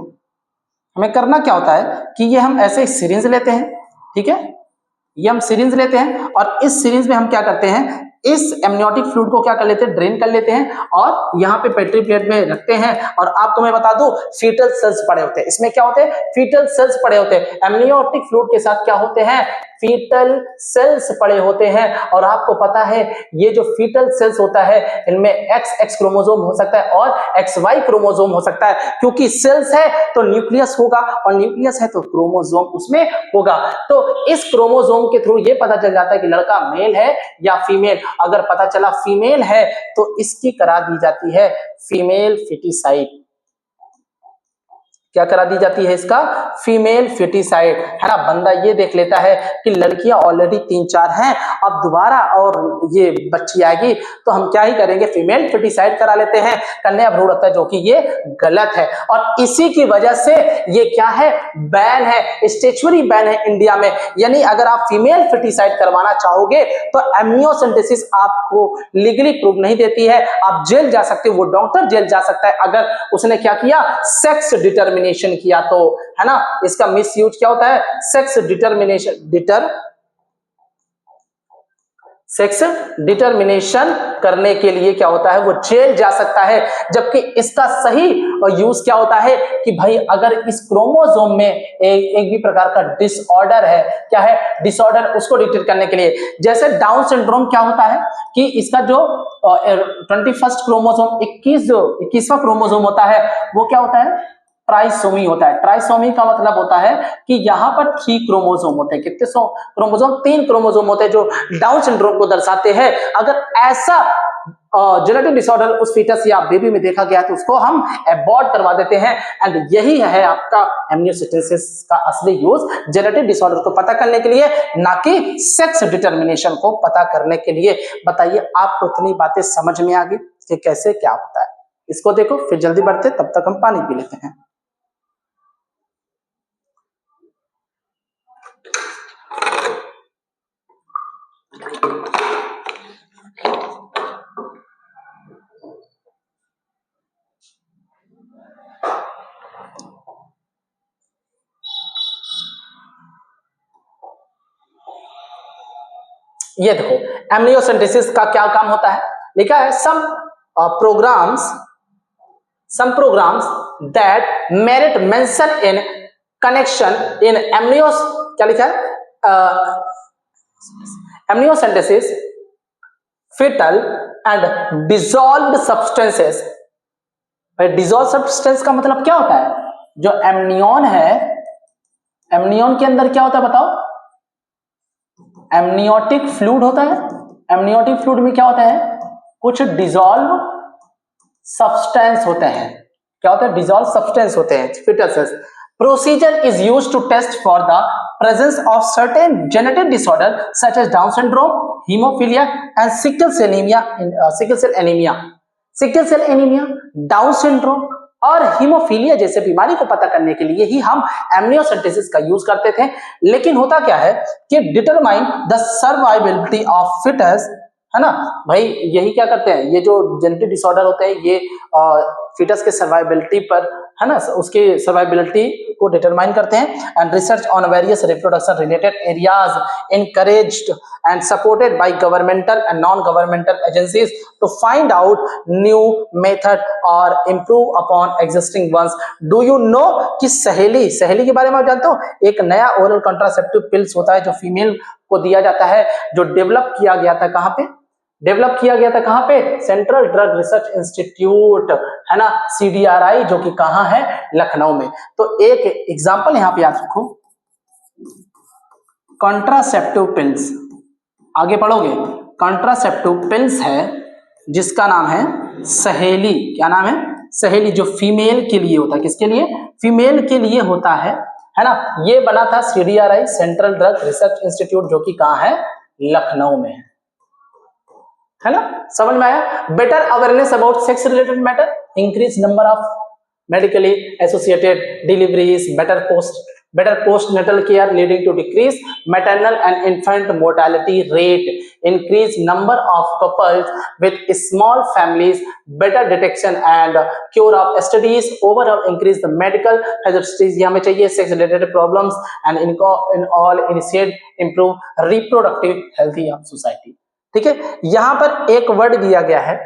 हमें करना क्या होता है कि ये हम ऐसे सिरिंज लेते हैं, ठीक है, ये हम सिरिंज लेते हैं और इस सिरिंज में हम क्या करते हैं, इस एमनियोटिक फ्लूइड को क्या कर लेते हैं, ड्रेन कर लेते हैं और यहाँ पे पेट्री प्लेट में रखते हैं। और आपको मैं बता दूं, फीटल सेल्स पड़े होते हैं। इसमें क्या होते हैं, फीटल सेल्स पड़े होते हैं। एमनियोटिक फ्लूइड के साथ क्या होते हैं, फीटल सेल्स पड़े होते हैं। और आपको पता है ये जो फीटल सेल्स होता है इनमें XX क्रोमोसोम हो सकता है और XY क्रोमोसोम हो सकता है, क्योंकि सेल्स है तो न्यूक्लियस होगा और न्यूक्लियस है तो क्रोमोसोम उसमें होगा। तो इस क्रोमोसोम के थ्रू ये पता चल जाता है कि लड़का मेल है या फीमेल। अगर पता चला फीमेल है तो इसकी करा दी जाती है फीमेल फिटिसाइड। क्या करा दी जाती है, इसका फीमेल फिटिसाइड, है ना। बंदा ये देख लेता है कि लड़कियां ऑलरेडी 3-4 हैं, अब दोबारा और ये बच्ची आएगी तो हम क्या ही करेंगे, फीमेल फिटिसाइड करा लेते हैं, कन्या भ्रूण हत्या, जो कि ये गलत है। और इसी की वजह से ये क्या है, बैन है, स्टैच्यूटरी बैन है इंडिया में। यानी अगर आप फीमेल फिटिसाइड करवाना चाहोगे तो एमनियोसेंटेसिस आपको लीगली प्रूव नहीं देती है, आप जेल जा सकते हो, वो डॉक्टर जेल जा सकता है अगर उसने क्या किया, सेक्स डिटरमिनेशन किया तो, है ना। इसका मिस यूज क्या होता है, सेक्स डिटरमिनेशन करने के लिए क्या होता है, वो जेल जा सकता है। जबकि इसका सही यूज क्या होता है कि भाई अगर इस क्रोमोसोम में एक भी प्रकार का डिसऑर्डर है, क्या है डिसऑर्डर, उसको डिटेक्ट करने के लिए। जैसे डाउन सिंड्रोम क्या होता है कि इसका जो 21वां क्रोमोसोम 21वां क्रोमोसोम होता है वो क्या होता है, ट्राइसोमी होता है। ट्राइसोमी का मतलब होता है कि यहाँ पर 3 क्रोमोसोम होते हैं। कितने क्रोमोसोम, 3 क्रोमोसोम होते हैं जो डाउन सिंड्रोम को दर्शाते हैं। अगर ऐसा जेनेटिक डिसऑर्डर उस फीटस या बेबी में देखा गया तो उसको हम अबॉर्ट करवा देते हैं। एंड यही है आपका एमनियोसेंटेसिस का असली यूज, जेनेटिक डिसऑर्डर को पता करने के लिए, ना कि सेक्स डिटरमिनेशन को पता करने के लिए। बताइए आपको इतनी बातें समझ में आ गई कि कैसे क्या होता है। इसको देखो, फिर जल्दी बढ़ते, तब तक हम पानी पी लेते हैं। ये देखो, एमनियोसेंटेसिस का क्या काम होता है, लिखा है सम programs that merit mention in connection in क्या लिखा है, amniocentesis fetal and dissolved substances। भाई डिसॉल्व सब्सटेंस का मतलब क्या होता है, जो एमनियन है, एमनियन के अंदर क्या होता है बताओ, एमनियोटिक फ्लूइड होता है। एमनियोटिक फ्लूइड में क्या होता है, कुछ डिसॉल्व सब्सटेंस होते हैं। क्या होता है, डिसॉल्व सब्सटेंस होते हैं, fetal cells। Procedure is used to test for the presence of certain genetic disorder such as Down syndrome, hemophilia and sickle cell anemia। Sickle cell anaemia, Down syndrome और हीमोफीलिया जैसे बीमारी को पता करने के लिए ही हम एमनियोसेंटेसिस का यूज करते थे। लेकिन होता क्या है कि determine the survivability of foetus, है ना भाई, यही क्या करते हैं, ये जो जेनेटिक डिसऑर्डर होते हैं ये फिटस के सर्वाइबिलिटी पर, है ना, उसके सर्वाइबिलिटी को डिटरमाइन करते हैं। And research on various reproduction related areas encouraged and supported by governmental and non-governmental agencies to find out new method or improve upon existing ones। Do you know कि सहेली के बारे में आप जानते हो, एक नया ओरल कॉन्ट्रासेप्टिव पिल्स होता है जो फीमेल को दिया जाता है, जो डेवलप किया गया था कहाँ पे, सेंट्रल ड्रग रिसर्च इंस्टीट्यूट, है ना, CDRI, जो कि कहाँ है, लखनऊ में। तो एक एग्जांपल यहाँ पे याद रखो, कॉन्ट्रासेप्टिव पिल्स, आगे पढ़ोगे, कॉन्ट्रासेप्टिव पिल्स है जिसका नाम है सहेली। क्या नाम है, सहेली, जो फीमेल के लिए होता है। किसके लिए, फीमेल के लिए होता है ना। ये बना था CDRI, central drug research institute, जो कि कहाँ है, लखनऊ में है ना। समझ में आया। Better awareness about sex related matter, increase number of medically associated deliveries, better postnatal care leading to decrease maternal and infant mortality rate, increase number of couples with small families, better detection and cure of STDs, overall increase the medical facilities। हमें चाहिए sex related problems and in all initiate improve reproductive healthy of society। ठीक है, यहां पर एक वर्ड दिया गया है,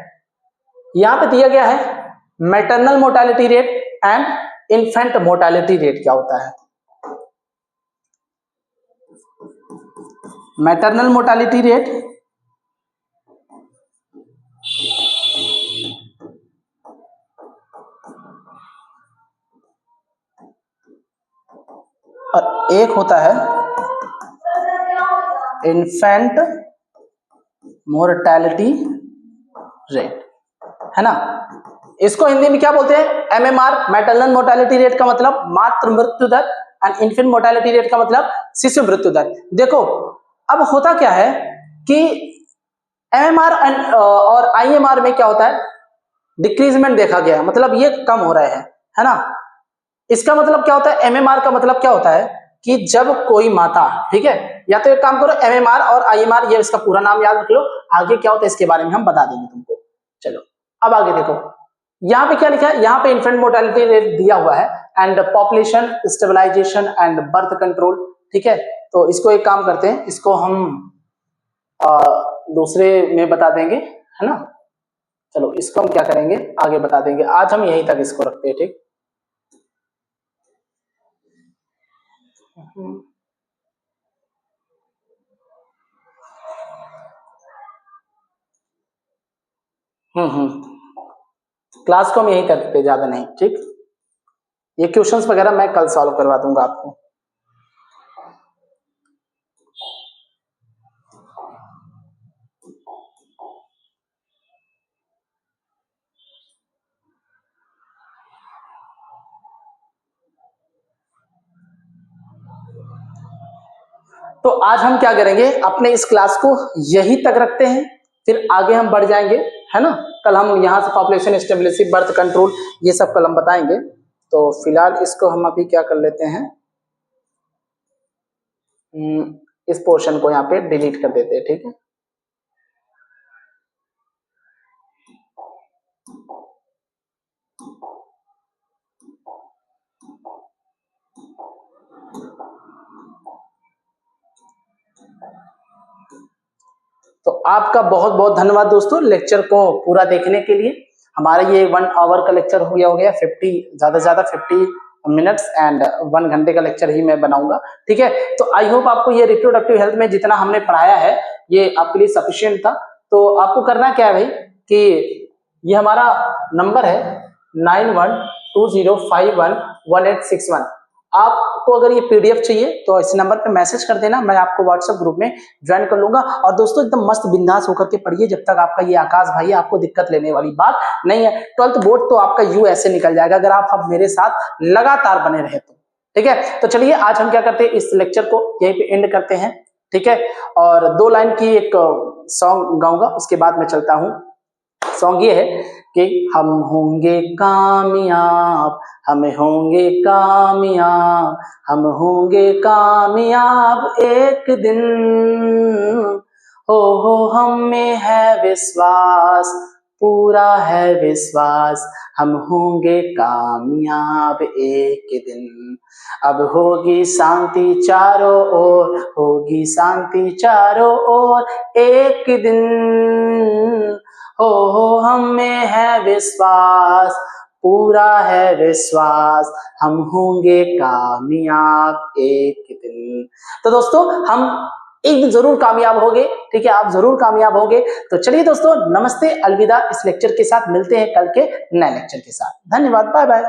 यहां पे दिया गया है maternal mortality rate and infant mortality rate क्या होता है। मैटरनल मोर्टेलिटी रेट और एक होता है इन्फेंट मोर्टेलिटी रेट, है ना। इसको हिंदी में क्या बोलते हैं, एमएमआर। मैटरनल मोर्टेलिटी रेट का मतलब मातृ मृत्यु दर एंड इन्फेंट मोर्टेलिटी रेट का मतलब शिशु मृत्यु दर। देखो अब होता क्या है कि एमएमआर और आईएमआर में क्या होता है, डिक्रीजमेंट देखा गया, मतलब ये कम हो रहे हैं, है ना। इसका मतलब क्या होता है, एमएमआर का मतलब क्या होता है कि जब कोई माता, ठीक है, या तो एक काम करो एमएमआर और आईएमआर, ये इसका पूरा नाम याद रख लो, आगे क्या होता है इसके बारे में हम बता देंगे तुमको। चलो अब आगे देखो, यहाँ पे क्या लिखा है, यहाँ पे इन्फेंट मोर्टेलिटी रेट दिया हुआ है and population stabilisation and birth control, ठीक है। तो इसको एक काम करते हैं, इसको हम दूसरे में बता देंगे, है ना। चलो इसको हम क्या करेंगे आगे बता देंगे, आज हम यहीं तक इसको रखते हैं, ठीक। क्लास को हम यहीं तक रखते, ज्यादा नहीं, ठीक। ये क्वेश्चंस वगैरह मैं कल सॉल्व करवा दूंगा आपको। तो आज हम क्या करेंगे, अपने इस क्लास को यहीं तक रखते हैं, फिर आगे हम बढ़ जाएंगे, है ना। कल हम यहाँ से पॉपुलेशन स्टेबिलिटी, बर्थ कंट्रोल, ये सब कल हम बताएंगे। तो फिलहाल इसको हम अभी क्या कर लेते हैं, इस पोर्शन को यहाँ पे डिलीट कर देते हैं, ठीक है। तो आपका बहुत बहुत धन्यवाद दोस्तों, लेक्चर को पूरा देखने के लिए। हमारा ये 1 आवर का लेक्चर हो गया 50, ज्यादा से ज्यादा 50 मिनट्स एंड 1 घंटे का लेक्चर ही मैं बनाऊंगा, ठीक है। तो आई होप आपको ये रिप्रोडक्टिव हेल्थ में जितना हमने पढ़ाया है ये आपके लिए सफिशिएंट था। तो आपको करना क्या है भाई कि ये हमारा नंबर है 9120511861। आपको अगर ये पीडीएफ चाहिए तो इस नंबर पे मैसेज कर देना, मैं आपको व्हाट्सएप ग्रुप में ज्वाइन कर लूंगा। और दोस्तों एकदम मस्त बिंदास होकर के पढ़िए, जब तक आपका ये आकाश भाई आपको दिक्कत लेने वाली बात नहीं है। 12th बोर्ड तो आपका यू ऐसे निकल जाएगा अगर आप मेरे साथ लगातार बने रहे तो, ठीक है। तो चलिए आज हम क्या करते हैं, इस लेक्चर को यहीं पे एंड करते हैं, ठीक है। और 2 लाइन की एक सॉन्ग गाऊंगा, उसके बाद मैं चलता हूँ। सॉन्ग ये है कि हम होंगे कामयाब, हम होंगे कामयाब, हम होंगे कामयाब एक दिन, हो हम में है विश्वास, पूरा है विश्वास, हम होंगे कामयाब एक दिन। अब होगी शांति चारों ओर, होगी शांति चारों ओर एक दिन, हो हम में है विश्वास, पूरा है विश्वास, हम होंगे कामयाब एक दिन। तो दोस्तों हम एक दिन जरूर कामयाब होंगे, ठीक है, आप जरूर कामयाब होंगे। तो चलिए दोस्तों नमस्ते, अलविदा। इस लेक्चर के साथ मिलते हैं कल के नए लेक्चर के साथ। धन्यवाद, बाय बाय।